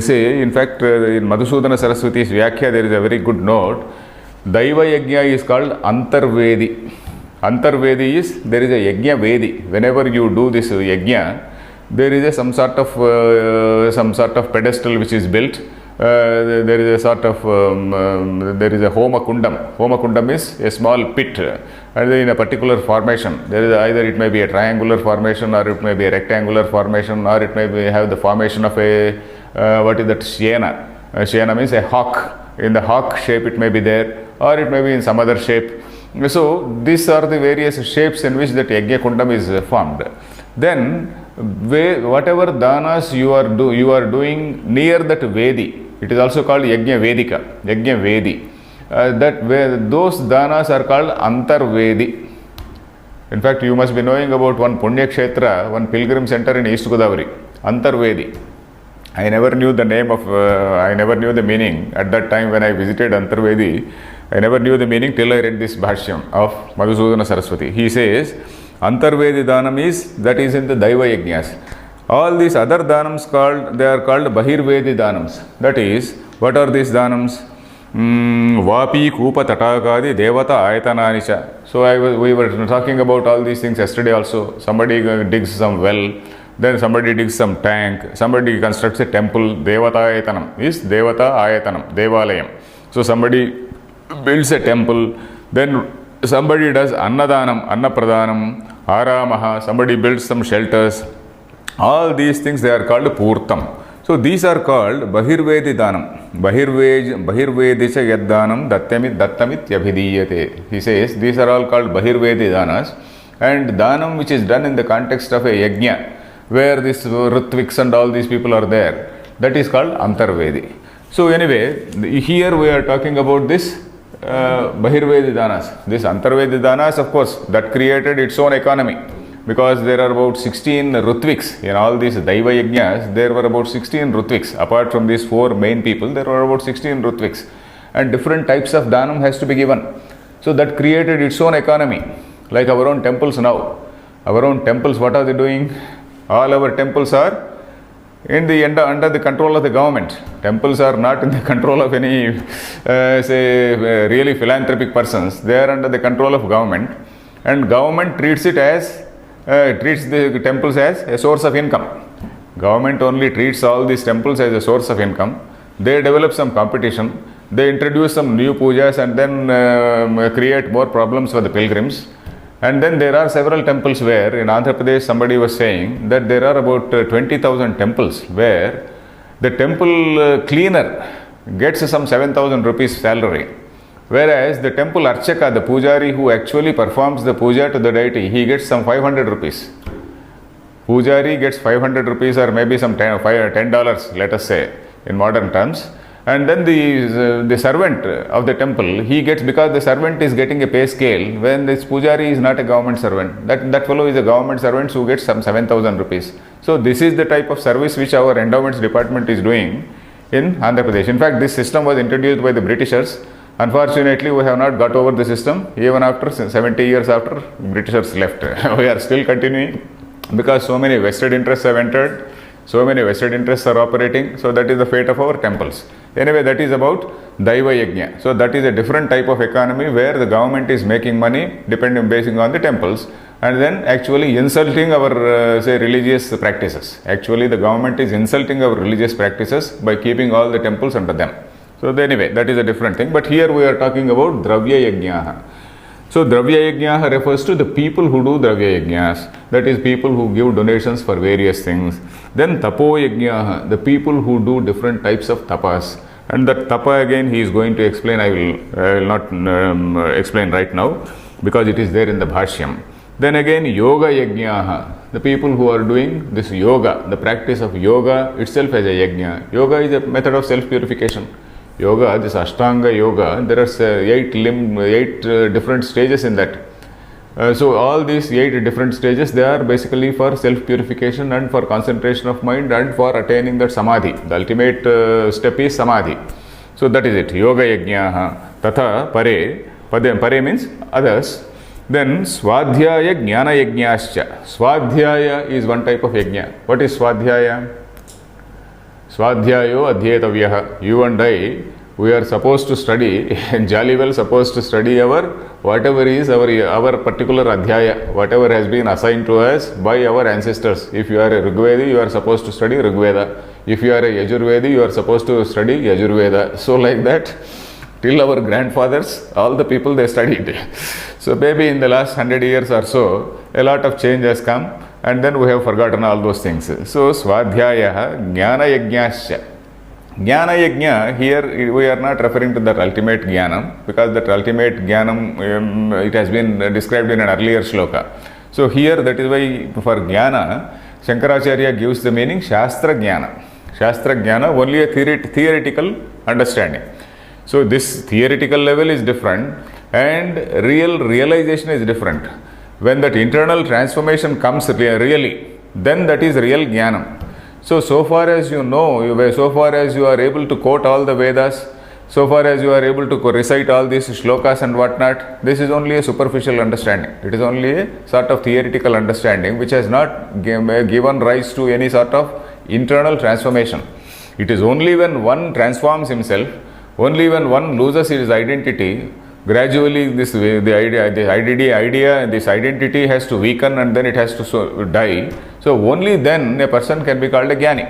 say, in fact, in Madhusudana Saraswati's Vyakhya, there is a very good note. Daiva yajña is called Antarvedi. Antarvedi is, there is a yajña vedi. Whenever you do this yajña, there is some sort of pedestal which is built. There is a sort of, there is a Homa Kundam. Homa Kundam is a small pit in a particular formation. There is either it may be a triangular formation, or it may be a rectangular formation, or it may have the formation of a, what is that, Shyena. Shyena means a hawk. In the hawk shape it may be there, or it may be in some other shape. So these are the various shapes in which that Yajna Kundam is formed. Then whatever danas you are doing near that Vedi, it is also called Yajna Vedika, Yajna Vedi. Those danas are called Antarvedi. In fact, you must be knowing about one Punya Kshetra, one pilgrim center in East Godavari, Antarvedi. I never knew the name of, I never knew the meaning. At that time when I visited Antarvedi, I never knew the meaning till I read this Bhashyam of Madhusudana Saraswati. He says, Antarvedi Danam that is in the Daiva Yajnas. All these other Danams they are called Bahirvedi Danams. That is, what are these Danams? Vapi, Kupa, Tatakadi, Devata, Ayatananisha. So we were talking about all these things yesterday also. Somebody digs some well, then somebody digs some tank, somebody constructs a temple. Devata Ayatanam is Devata Ayatanam, Devalayam. So somebody builds a temple, then somebody does Annadanam, Annapradhanam, Aramaha, somebody builds some shelters. All these things they are called Purtam. So these are called Bahirvedi Danam. Bahirvedisha Yaddanam Dattamit Yabhidiyate. He says these are all called Bahirvedi Danas. And Danam which is done in the context of a Yajna, where this Ritviks and all these people are there, that is called Antarvedi. So anyway, here we are talking about this Bahirvedi Danas. This Antarvedi Danas, of course, that created its own economy. Because there are about 16 Ritviks in all these Daiva Yajnas, there were about 16 Ritviks. Apart from these 4 main people, there were about 16 Ritviks. And different types of Danam has to be given. So that created its own economy. Like our own temples now. Our own temples, what are they doing? All our temples are under the control of the government. Temples are not in the control of any, really philanthropic persons. They are under the control of government. And government treats the temples as a source of income. Government only treats all these temples as a source of income. They develop some competition. They introduce some new pujas and then create more problems for the pilgrims. And then there are several temples where in Andhra Pradesh somebody was saying that there are about 20,000 temples where the temple cleaner gets some 7,000 rupees salary. Whereas the temple Archaka, the Pujari who actually performs the puja to the deity, he gets some 500 rupees. Pujari gets 500 rupees or maybe some $10, let us say, in modern terms. And then the servant of the temple, he gets, because the servant is getting a pay scale, when this Pujari is not a government servant. That fellow is a government servant who gets some 7,000 rupees. So this is the type of service which our endowments department is doing in Andhra Pradesh. In fact, this system was introduced by the Britishers. Unfortunately, we have not got over the system even after 70 years after Britishers left. We are still continuing because so many vested interests have entered, so many vested interests are operating. So that is the fate of our temples. Anyway, that is about Daiva Yajna. So that is a different type of economy where the government is making money basing on the temples and then actually insulting our religious practices. Actually, the government is insulting our religious practices by keeping all the temples under them. So anyway, that is a different thing. But here we are talking about Dravya Yajnaha. So Dravya Yajnaha refers to the people who do Dravya Yajnas. That is people who give donations for various things. Then Tapo Yajnaha, the people who do different types of tapas. And that tapa again he is going to explain. I will not explain right now because it is there in the Bhashyam. Then again Yoga Yajnaha, the people who are doing this yoga, the practice of yoga itself as a yajna. Yoga is a method of self-purification. Yoga, this Ashtanga Yoga, there are 8 different stages in that. So all these 8 different stages, they are basically for self-purification and for concentration of mind and for attaining that samadhi. The ultimate step is samadhi. So that is it. Yoga Yajnaha. Tatha Pare. Pare means others. Then Swadhyaya Jnana Yajnascha. Swadhyaya is one type of yajna. What is Swadhyaya? Swadhyayo Adhyetavyaha. You and I, we are supposed to study, jolly well supposed to study our whatever is our particular adhyaya, whatever has been assigned to us by our ancestors. If you are a Rigvedi, you are supposed to study Rigveda. If you are a Yajurvedi, you are supposed to study Yajurveda. So like that, till our grandfathers, all the people they studied. So maybe in the last 100 years or so, a lot of change has come. And then we have forgotten all those things. So, Swadhyaya, Jnana Yajnasya. Jnana Yajna, here we are not referring to that ultimate Jnanam, because that ultimate Jnanam, it has been described in an earlier shloka. So, here that is why for Jnana, Shankaracharya gives the meaning Shastra Jnana. Shastra Jnana, only a theoretical understanding. So, this theoretical level is different and real realization is different. When that internal transformation comes really, then that is real Jnanam. So far as you know, so far as you are able to quote all the Vedas, so far as you are able to recite all these shlokas and whatnot, this is only a superficial understanding. It is only a sort of theoretical understanding which has not given rise to any sort of internal transformation. It is only when one transforms himself, only when one loses his identity, gradually this identity has to weaken and then it has to die. So only then a person can be called a jnani.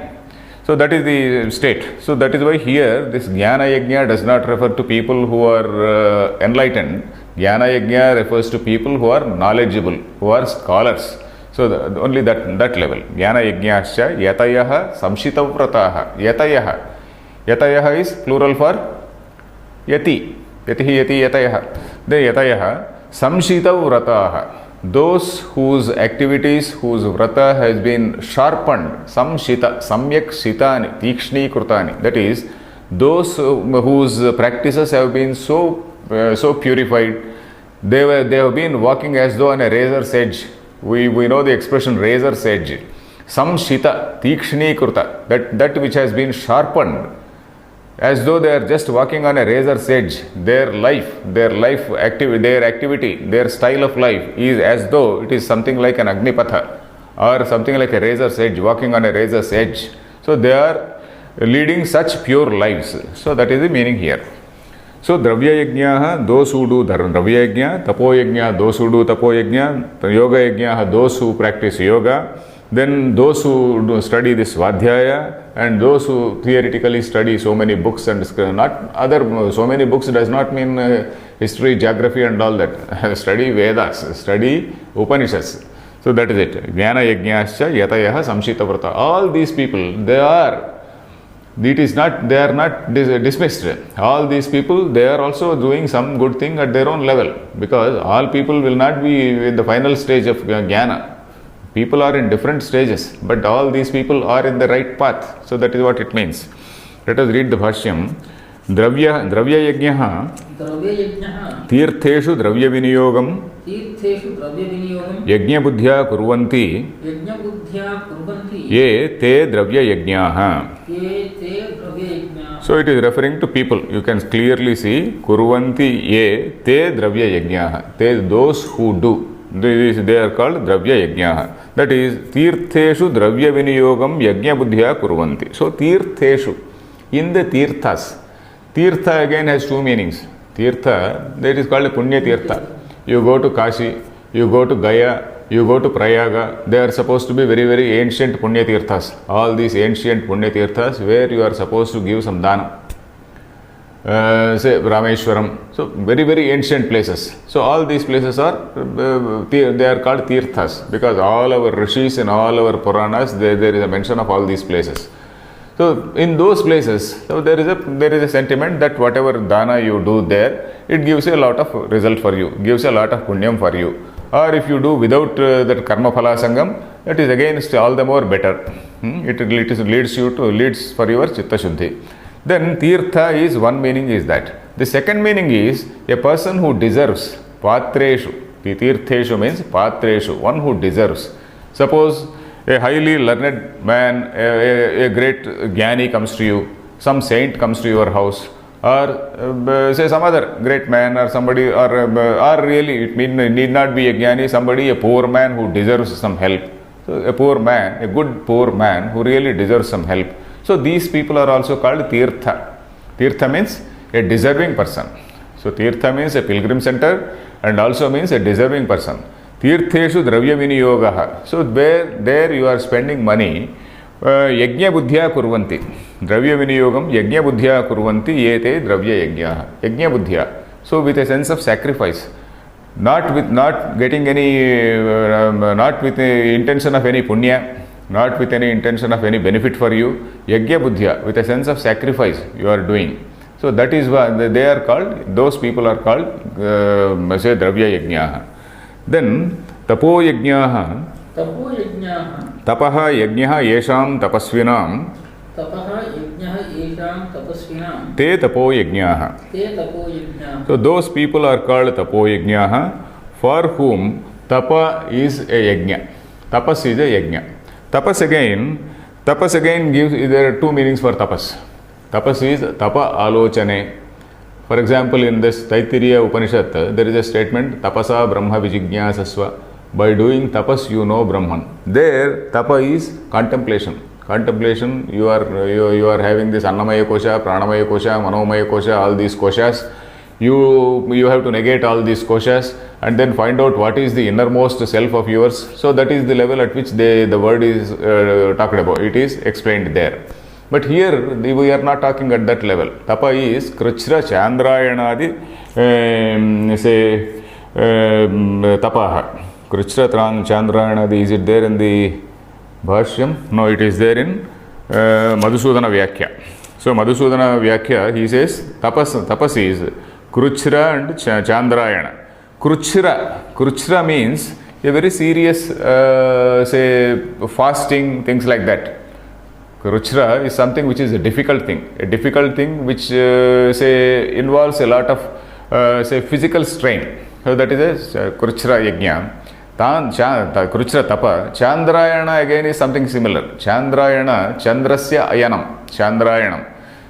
So that is the state. So that is why here this jnana yajna does not refer to people who are enlightened. Jnana yajna refers to people who are knowledgeable, who are scholars. So only that level. Jnana yajnascha yatayaha samshitavrataha. Yatayaha is plural for yati. Yatihi yati yatayaha. The yatayaha samshitavrataha. Those whose activities, whose vrata has been sharpened, samshita, samyak shitani, tikshni krutani. That is, those whose practices have been so purified, they have been walking as though on a razor's edge. We know the expression razor's edge. Samshita, tikshni kruta, that which has been sharpened, as though they are just walking on a razor's edge. Their activity, their style of life is as though it is something like an agnipatha or something like a razor's edge, walking on a razor's edge. So they are leading such pure lives. So that is the meaning here. So dravya yajna, those who do dravya yajna, tapo yajna, those who do tapo yajna, yoga yajna, those who practice yoga, then those who study this Svadhyaya, and those who theoretically study so many books and so many books does not mean history, geography and all that. Study Vedas, study Upanishads. So that is it. Jnana yajnascha yatayaha samshitavrata. All these people, they are not dismissed. All these people, they are also doing some good thing at their own level, because all people will not be in the final stage of jnana. People are in different stages, but all these people are in the right path. So that is what it means. Let us read the Bhashyam. Dravya yajnah tirtheshu dravya viniyogam yajna buddhya kurvanti ye te dravya yajnah. So it is referring to people. You can clearly see kurvanti ye te dravya yajnah. Te, those who do. They are called dravya yajnah. That is, tirtheshu dravya viniyogam yajna buddhya kurvanti. So tirtheshu, in the tirthas. Tirtha again has two meanings. Tirtha, that is called a punya tirtha. You go to Kashi, you go to Gaya, you go to Prayaga. They are supposed to be very, very ancient punya tirthas. All these ancient punya tirthas where you are supposed to give some dana. Say Rameshwaram. So very, very ancient places. So all these places are, they are called tirthas, because all our rishis and all our Puranas, there is a mention of all these places. So in those places, so there is a sentiment that whatever dana you do there, it gives a lot of result for you, gives a lot of punyam for you. Or if you do without that karma phala sangam, that is again all the more better. It leads for your chitta shuddhi. Then tirtha is one meaning is that. The second meaning is a person who deserves. Patreshu. Tirtheshu means patreshu, one who deserves. Suppose a highly learned man, a great jnani comes to you, some saint comes to your house, or say some other great man or somebody, or really it need not be a jnani, a poor man who deserves some help. So a poor man, a good poor man who really deserves some help. So these people are also called tirtha. Tirtha means a deserving person. So tirtha means a pilgrim center and also means a deserving person. Tirtheshu dravya viniyogaha. So there you are spending money. Yajna buddhya kurvanti. Dravya viniyogam yajna buddhya kurvanti yete dravya yajnaha. Yajna buddhya. So with a sense of sacrifice. Not with the intention of any punya, not with any intention of any benefit for you. Yajna buddhya, with a sense of sacrifice you are doing. So that is why they are called, those people are called say dravya yajnaha. Then tapo yajnaha. Tapaha yajnaha yesham tapasvinam. Te tapo yajnaha. So those people are called tapo yajnaha, for whom tapa is a yajna. Tapas is a yajna. Tapas again, Tapas again gives, there are two meanings for tapas. Tapas is tapa alochane. For example, in this Taittiriya Upanishad, there is a statement, tapasa brahma vijijñāsasva. By doing tapas, you know Brahman. There, tapa is contemplation. Contemplation, you are having this Annamaya Kosha, Pranamaya Kosha, Manomaya Kosha, all these koshas. You have to negate all these koshas and then find out what is the innermost self of yours. So that is the level at which the word is talked about. It is explained there. But here we are not talking at that level. Tapa is Kruchra Chandrayanadi Tapaha. Kruchra Chandrayanadi, is it there in the Bhashyam? No, it is there in Madhusudana Vyakya. So Madhusudana Vyakya, he says tapas is Kruchra and Chandrayana. Kruchra means a very serious, say, fasting, things like that. Kruchra is something which is a difficult thing which, say, involves a lot of, say, physical strain. So that is a Kruchra Yajna. Kruchra Tapa. Chandrayana again is something similar. Chandrayana, Chandrasya Ayanam. Chandrayanam.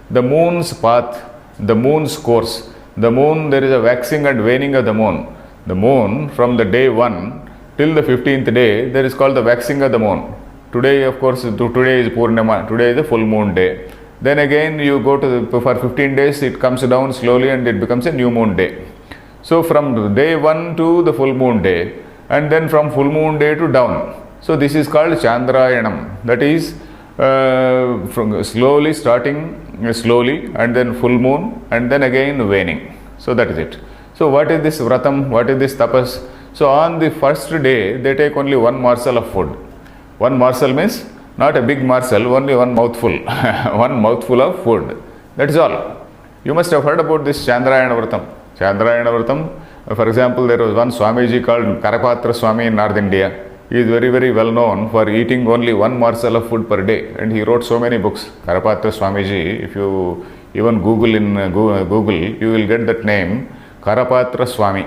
The moon's path, the moon's course. The moon, there is a waxing and waning of the moon. The moon, from the day 1 till the 15th day, there is called the waxing of the moon. Today, of course, today is Purnima. Today is the full moon day. Then again, you go to for 15 days, it comes down slowly and it becomes a new moon day. So, from day 1 to the full moon day, and then from full moon day to down. So, this is called Chandrayanam. That is from slowly starting slowly and then full moon and then again waning. So that is it. So what is this vratam? What is this tapas? So on the first day they take only one morsel of food. One morsel means not a big morsel, only one mouthful. One mouthful of food. That is all. You must have heard about this Chandrayana Vratam. Chandrayana Vratam, for example, there was one Swamiji called Karapatra Swami in North India. He is very, very well known for eating only one morsel of food per day, and he wrote so many books. Karapatra Swamiji, if you even Google in Google, you will get that name, Karapatra Swami.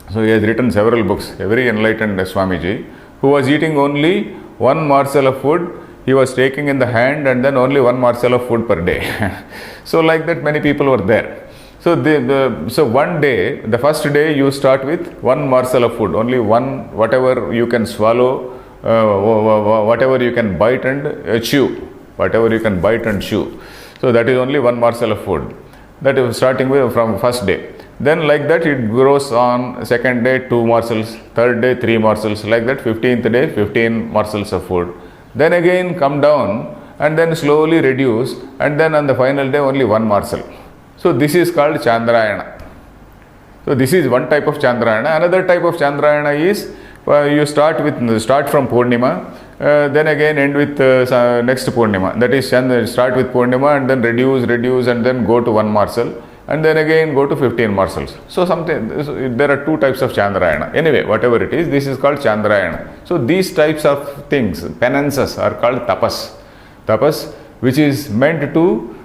So he has written several books, a very enlightened Swamiji, who was eating only one morsel of food. He was taking in the hand and then only one morsel of food per day. So like that many people were there. So so one day, the first day you start with one morsel of food, only one, whatever you can swallow, whatever you can bite and chew, whatever you can bite and chew. So that is only one morsel of food. That is starting with from first day. Then like that it grows on second day 2 morsels, third day 3 morsels, like that 15th day 15 morsels of food. Then again come down and then slowly reduce, and then on the final day only one morsel. So this is called Chandrayana. So this is one type of Chandrayana. Another type of Chandrayana is you start from Purnima, then again end with next Purnima. That is start with Purnima and then reduce and then go to one morsel and then again go to 15 morsels. So there are 2 types of Chandrayana. Anyway, whatever it is, this is called Chandrayana. So these types of things, penances, are called tapas. Tapas, which is meant to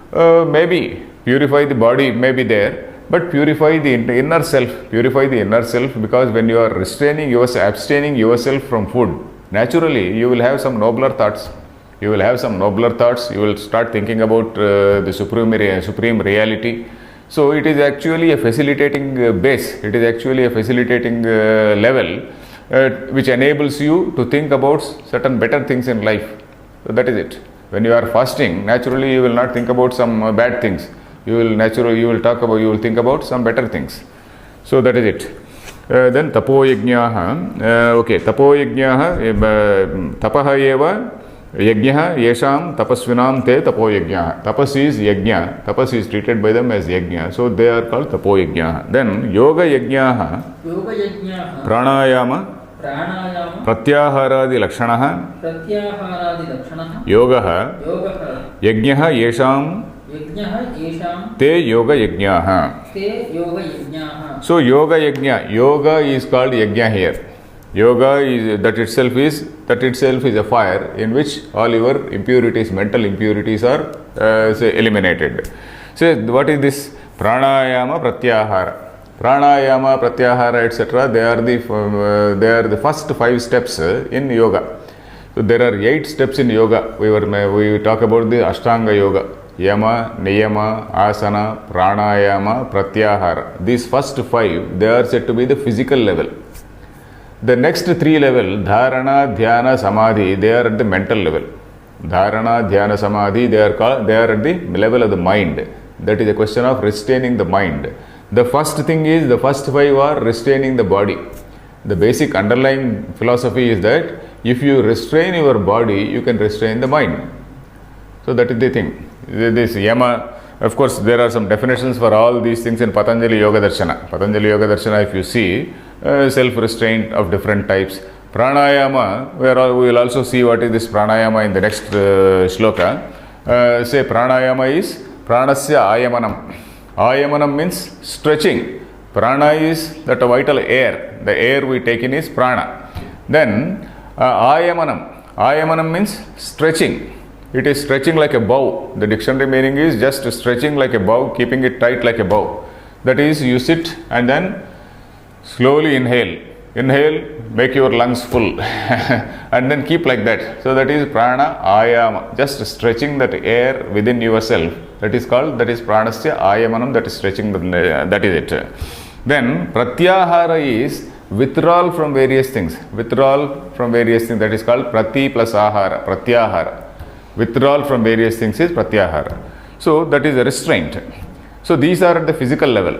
maybe purify the body, may be there, but purify the inner self. Purify the inner self, because when you are abstaining yourself from food, naturally you will have some nobler thoughts. You will start thinking about the supreme reality. So it is actually a facilitating base. It is actually a facilitating level which enables you to think about certain better things in life. So that is it. When you are fasting, naturally you will not think about some bad things. You will think about some better things. So that is it. Then tapoyajñāha. Okay, tapoyajñāha, tapaha eva yajñaha yesham tapasvinam te tapoyajñāha. Tapas is yajña. Tapas is treated by them as yajña. So they are called tapoyajñāha. Then yoga yajñāha, pranayama, pratyāhārādi lakṣanaha, yogaha, yajñaha yesham te yoga yajñāha. So yoga yajña. Yoga is called yajña here. Yoga is that itself is a fire in which all your impurities, mental impurities are eliminated. So what is this? Pranayama, pratyahara. Pranayama, pratyahara, etc. They are the first 5 steps in yoga. So there are 8 steps in yoga. We talk about the Ashtanga yoga. Yama, Niyama, Asana, Pranayama, Pratyahara. These first 5, they are said to be the physical level. The next 3 level, Dharana, Dhyana, Samadhi, they are at the mental level. Dharana, Dhyana, Samadhi, they are at the level of the mind. That is a question of restraining the mind. The first thing is, the first 5 are restraining the body. The basic underlying philosophy is that if you restrain your body, you can restrain the mind. So that is the thing. This Yama, of course, there are some definitions for all these things in Patanjali Yoga Darshana. Patanjali Yoga Darshana, if you see, self-restraint of different types. Pranayama, we will also see what is this pranayama in the next shloka. Say pranayama is pranasya ayamanam. Ayamanam means stretching. Prana is that vital air. The air we take in is prana. Then ayamanam. Ayamanam means stretching. It is stretching like a bow. The dictionary meaning is just stretching like a bow, keeping it tight like a bow. That is, you sit and then slowly inhale. Inhale, make your lungs full and then keep like that. So that is prana ayama. Just stretching that air within yourself. That is pranasya ayamanam, that is stretching, that is it. Then pratyahara is withdrawal from various things. Withdrawal from various things, that is called prati plus ahara, pratyahara. Withdrawal from various things is pratyahara. So that is a restraint. So these are at the physical level.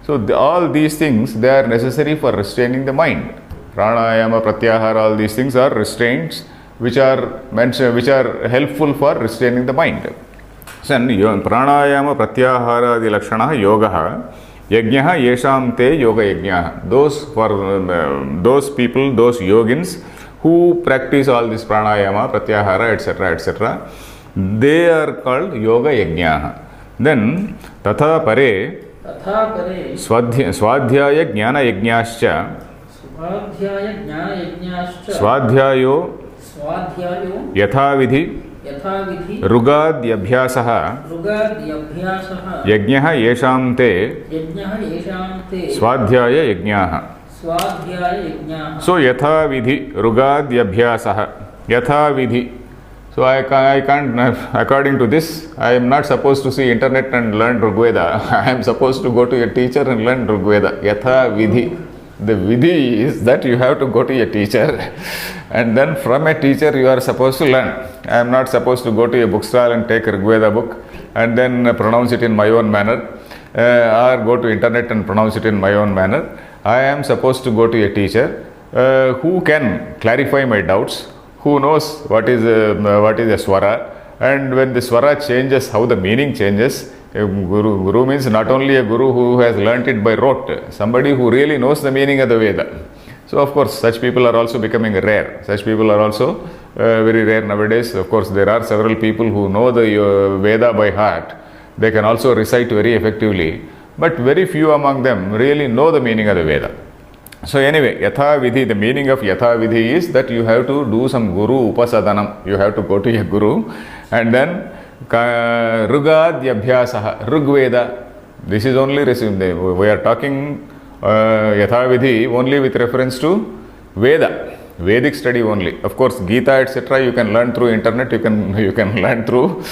So all these things, they are necessary for restraining the mind. Pranayama, pratyahara, all these things are restraints which are mentioned, which are helpful for restraining the mind. So pranayama, pratyahara, the lakshana yogaha, yajnaha yesham te yoga yajnaha. Those people, those yogins who practice all this pranayama, pratyahara, etc., they are called yoga yajnaha. Then tatha pare swadhyaya jnana yajnascha swadhyayo yathavidhi rugadyabhyasaha yajnaha yesham te swadhyaya yajnaha. So yatha vidhi rugadyabhyasaha. Yatha vidhi. So I can't, according to this, I am not supposed to see internet and learn Rigveda. I am supposed to go to a teacher and learn Rigveda. Yatha vidhi. The vidhi is that you have to go to a teacher and then from a teacher you are supposed to learn. I am not supposed to go to a bookstall and take a Rigveda book and then pronounce it in my own manner or go to internet and pronounce it in my own manner. I am supposed to go to a teacher who can clarify my doubts, who knows what is a swara, and when the swara changes, how the meaning changes. A guru means not only a guru who has learnt it by rote, somebody who really knows the meaning of the Veda. So of course such people are also becoming rare. Such people are also very rare nowadays. Of course there are several people who know the Veda by heart. They can also recite very effectively, but very few among them really know the meaning of the Veda. So anyway, yatha vidhi, the meaning of yatha vidhi is that you have to do some guru upasadanam. You have to go to a guru and then rugadyabhyasaha, Rigveda. This is only received. We are talking yatha vidhi only with reference to Veda, Vedic study only. Of course, Gita, etc. you can learn through internet. You can learn through,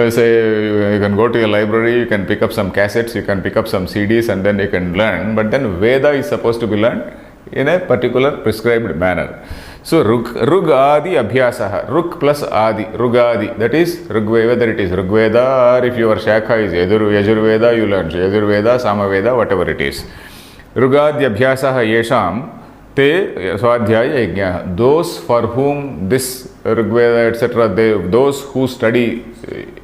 say, you can go to a library. You can pick up some cassettes. You can pick up some CDs, and then you can learn. But then Veda is supposed to be learned in a particular prescribed manner. So Rug Adi Abhyasaha, Rug plus Adi, Rugadi, that is Rigveda, whether it is Rigveda or if your Shakha is Yajurveda, you learn Yajurveda, Samaveda, whatever it is. Rugadi Abhyasaha Yesham Te Swadhyaya Yajna. Those for whom this Rigveda, etc., those who study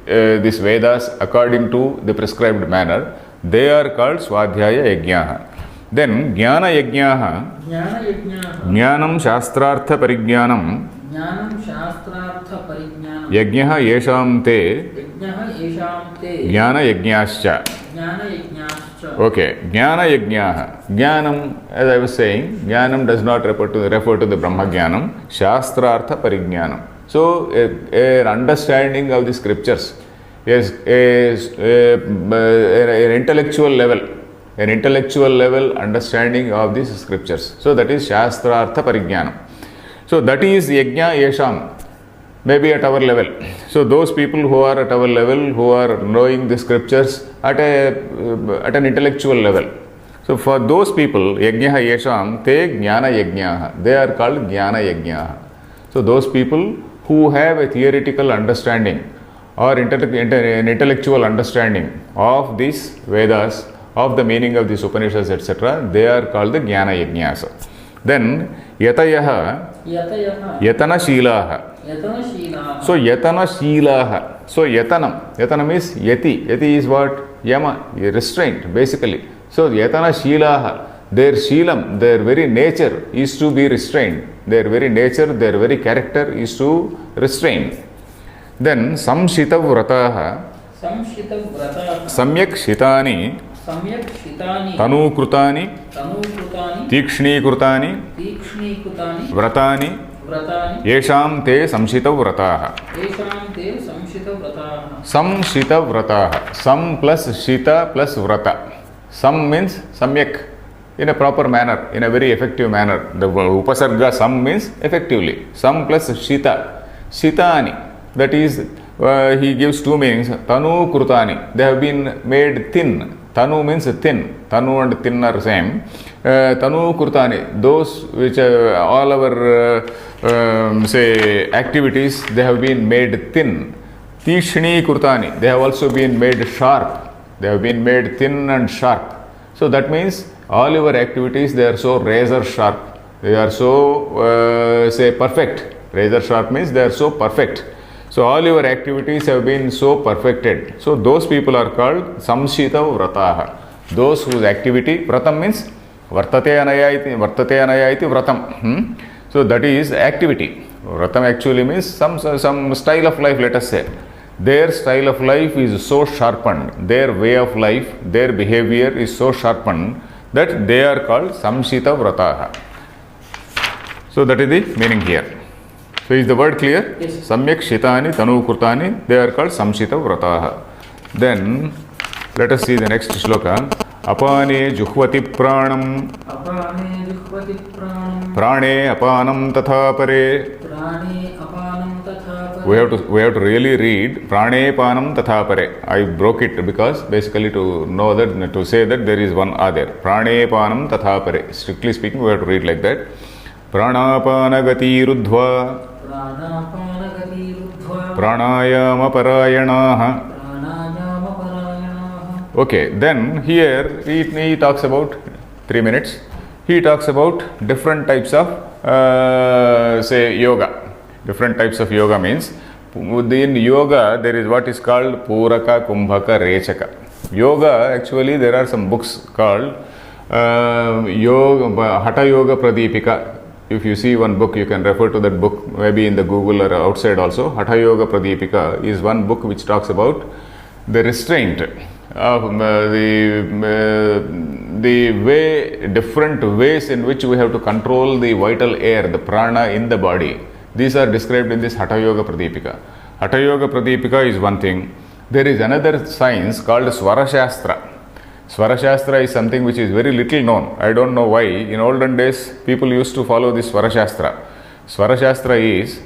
these Vedas according to the prescribed manner, they are called Swadhyaya Yajna. Then Jnana Yajnaha, Jnanam Shastrartha Parigyanam, Yajnaha Yesham Te, Jnana Yajnascha. Okay, Jnana Yajnaha. Jnanam, as I was saying, Jnanam does not refer to the Brahma Jnanam, Shastrartha Parigyanam. So, an understanding of the scriptures is an intellectual level. An intellectual level understanding of these scriptures. So that is Shastrartha Parigyanam. So that is Yajna Yesham. maybe at our level. So those people who are at our level, who are knowing the scriptures at an intellectual level. So for those people, yajnaha yesham te jnana yajnaha. They are called jnana yajnaha. So those people who have a theoretical understanding or an intellectual understanding of these Vedas, of the meaning of these Upanishads, etc., they are called the jnana yajnas. Then yatayaha yatana shilaha. So yatana shilaha. So yatanam is yati. Yati is what? Yama, restraint basically. So yatana shilaha, their shilam, their very nature is to be restrained. Their very nature, their very character is to restrain. Then samshita vrataha, samyak shitani, tanukrutani, tikshnikrutani, vratani, yesham te samshita vrataha. Samshita vrataha. Sam plus shita plus vrata. Sam means samyak, in a proper manner, in a very effective manner. The upasarga sam means effectively. Sam plus shita. Shitani, that is, he gives two meanings. Tanu krutani, they have been made thin. Tanu means thin. Tanu and thin are same. Tanu krutani, those which all our say activities, they have been made thin. Tishni krutani, they have also been made sharp. They have been made thin and sharp. So that means all your activities, they are so razor sharp. They are so say perfect. Razor sharp means they are so perfect. So all your activities have been so perfected. So those people are called samshita vrataha. Those whose activity, vratam means vartate anaya iti vratam. So that is activity. Vratam actually means some style of life, let us say. Their style of life is so sharpened, their way of life, their behavior is so sharpened that they are called samshita vrataha. So that is the meaning here. So is the word clear? Yes. Samyak shitani tanukrutani, they are called samshita vrataha. Then let us see the next shloka. Apane juhvati pranam, prane apanam tatha pare. We have to really read prane panam tatha pare. I broke it because basically to know that, to say that there is one other. Prane panam tatha pare. Strictly speaking, we have to read like that. Pranapana gati ruddhva, pranayama parayanaha. Okay, then here he talks about 3 minutes. He talks about different types of say yoga. Different types of yoga means within yoga there is what is called Puraka, Kumbhaka, Rechaka. Yoga, actually there are some books called Hatha Yoga Pradipika. If you see one book, you can refer to that book maybe in the Google or outside also. Hatha Yoga Pradipika is one book which talks about the restraint of the way, different ways in which we have to control the vital air, the prana in the body. These are described in this Hatha Yoga Pradipika. Hatha Yoga Pradipika is one thing. There is another science called Swara Shastra. Swara Shastra is something which is very little known. I don't know why. In olden days, people used to follow this Swara Shastra. Swara Shastra is,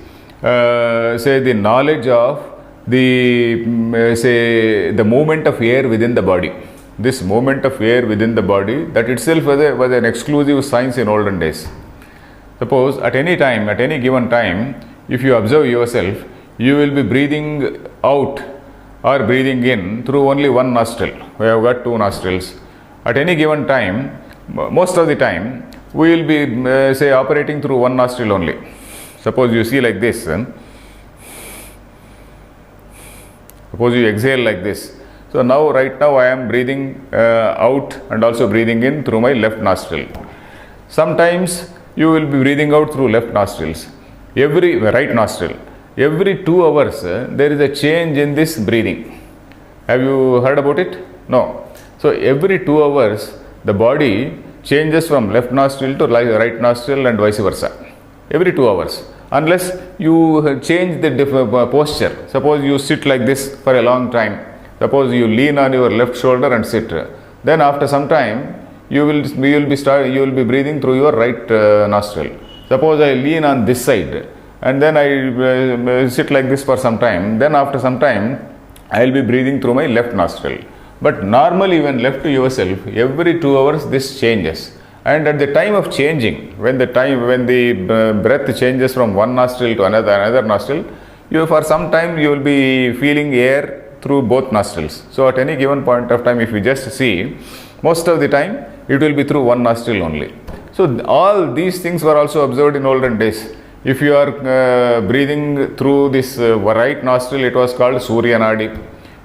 say, the knowledge of the, say, the movement of air within the body. This movement of air within the body, that itself was an exclusive science in olden days. Suppose at any time, at any given time, if you observe yourself, you will be breathing out or breathing in through only one nostril. We have got 2 nostrils. At any given time, most of the time, we will be say operating through one nostril only. Suppose you see like this. Suppose you exhale like this. So now, right now, I am breathing out and also breathing in through my left nostril. Sometimes you will be breathing out through left nostrils. Right nostril. Every 2 hours, there is a change in this breathing. Have you heard about it? No. So every 2 hours, the body changes from left nostril to right nostril and vice versa. Every 2 hours. Unless you change the posture. Suppose you sit like this for a long time. Suppose you lean on your left shoulder and sit. Then after some time, you will be breathing through your right nostril. Suppose I lean on this side and then I sit like this for some time. Then after some time, I will be breathing through my left nostril. But normally, when left to yourself, every 2 hours this changes. And at the time of changing, when the breath changes from one nostril to another nostril, for some time you will be feeling air through both nostrils. So at any given point of time, if you just see, most of the time it will be through one nostril only. So all these things were also observed in olden days. If you are breathing through this right nostril, it was called Surya Nadi.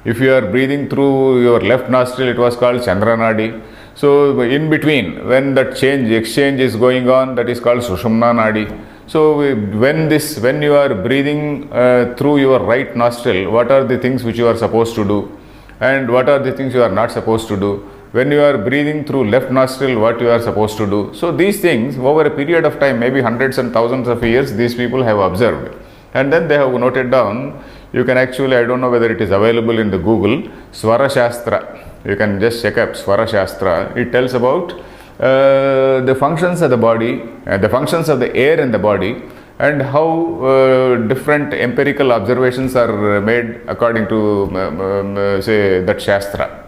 If you are breathing through your left nostril, it was called Chandra Nadi. So in between, when that exchange is going on, that is called Sushumna Nadi. So when you are breathing through your right nostril, what are the things which you are supposed to do, and what are the things you are not supposed to do? When you are breathing through left nostril, what you are supposed to do? So these things, over a period of time, maybe hundreds and thousands of years, these people have observed, and then they have noted down. You can actually, I don't know whether it is available in the Google, Swara Shastra. You can just check up Swara Shastra. It tells about the functions of the body, the functions of the air in the body, and how different empirical observations are made according to, say, that Shastra.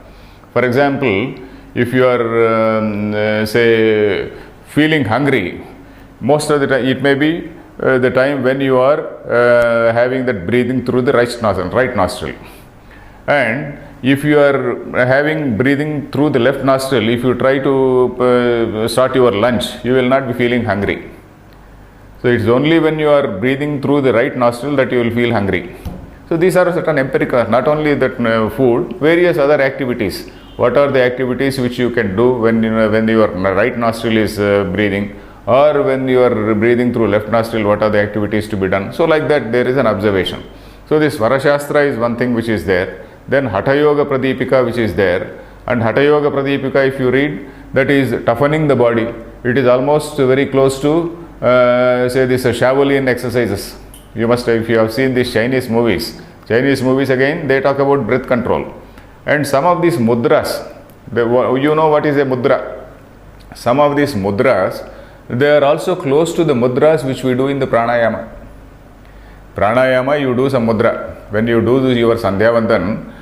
For example, if you are, say, feeling hungry, most of the time, it may be the time when you are having that breathing through the right nostril. And if you are having breathing through the left nostril, if you try to start your lunch, you will not be feeling hungry. So it's only when you are breathing through the right nostril that you will feel hungry. So these are certain empirical, not only that food, various other activities. What are the activities which you can do when your right nostril is breathing, or when you are breathing through left nostril, what are the activities to be done? So like that, there is an observation. So this Swara Shastra is one thing which is there. Then Hatha Yoga Pradipika, which is there. And Hatha Yoga Pradipika, if you read, that is toughening the body. It is almost very close to, say, this Shaolin exercises. You must, if you have seen these Chinese movies again, they talk about breath control. And some of these mudras, you know what is a mudra? Some of these mudras, they are also close to the mudras which we do in the pranayama. Pranayama, you do some mudra. When you do your Sandhyavandan,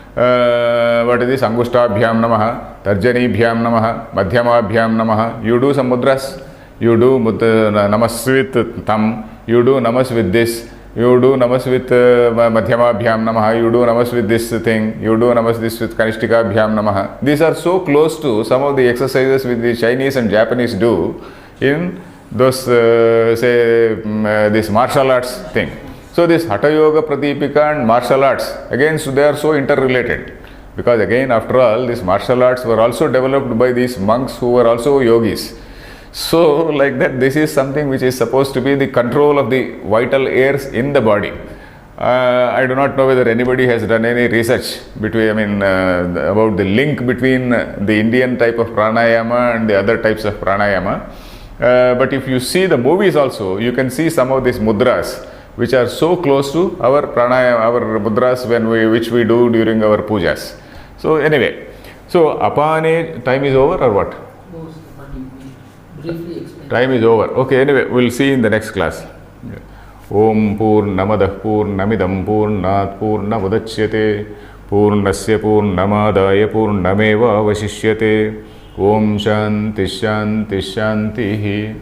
what is this? Angushtabhyam namaha, Tarjanibhyam namaha, Madhyamabhyam namaha. You do some mudras. You do namas with thumb. You do namas with this. You do namas with Madhyamabhyam namaha. You do namas with this thing. You do namas this with Kanishtikabhyam namaha. These are so close to some of the exercises which the Chinese and Japanese do in those, say, this martial arts thing. So this Hatha Yoga Pradipika and martial arts, again, so they are so interrelated. Because again, after all, these martial arts were also developed by these monks who were also yogis. So like that, this is something which is supposed to be the control of the vital airs in the body. I do not know whether anybody has done any research about the link between the Indian type of pranayama and the other types of pranayama. But if you see the movies also, you can see some of these mudras which are so close to our pranayama, our mudras which we do during our pujas. So anyway, so apane, time is over or what? Briefly explain. Time is over. Okay, anyway, we'll see in the next class. Om Purnamadah Purnamidam Purnat Purnamudachyate Purnasya Purnamadaya Purnameva Vasishyate Om Shanti Shanti Shantihi.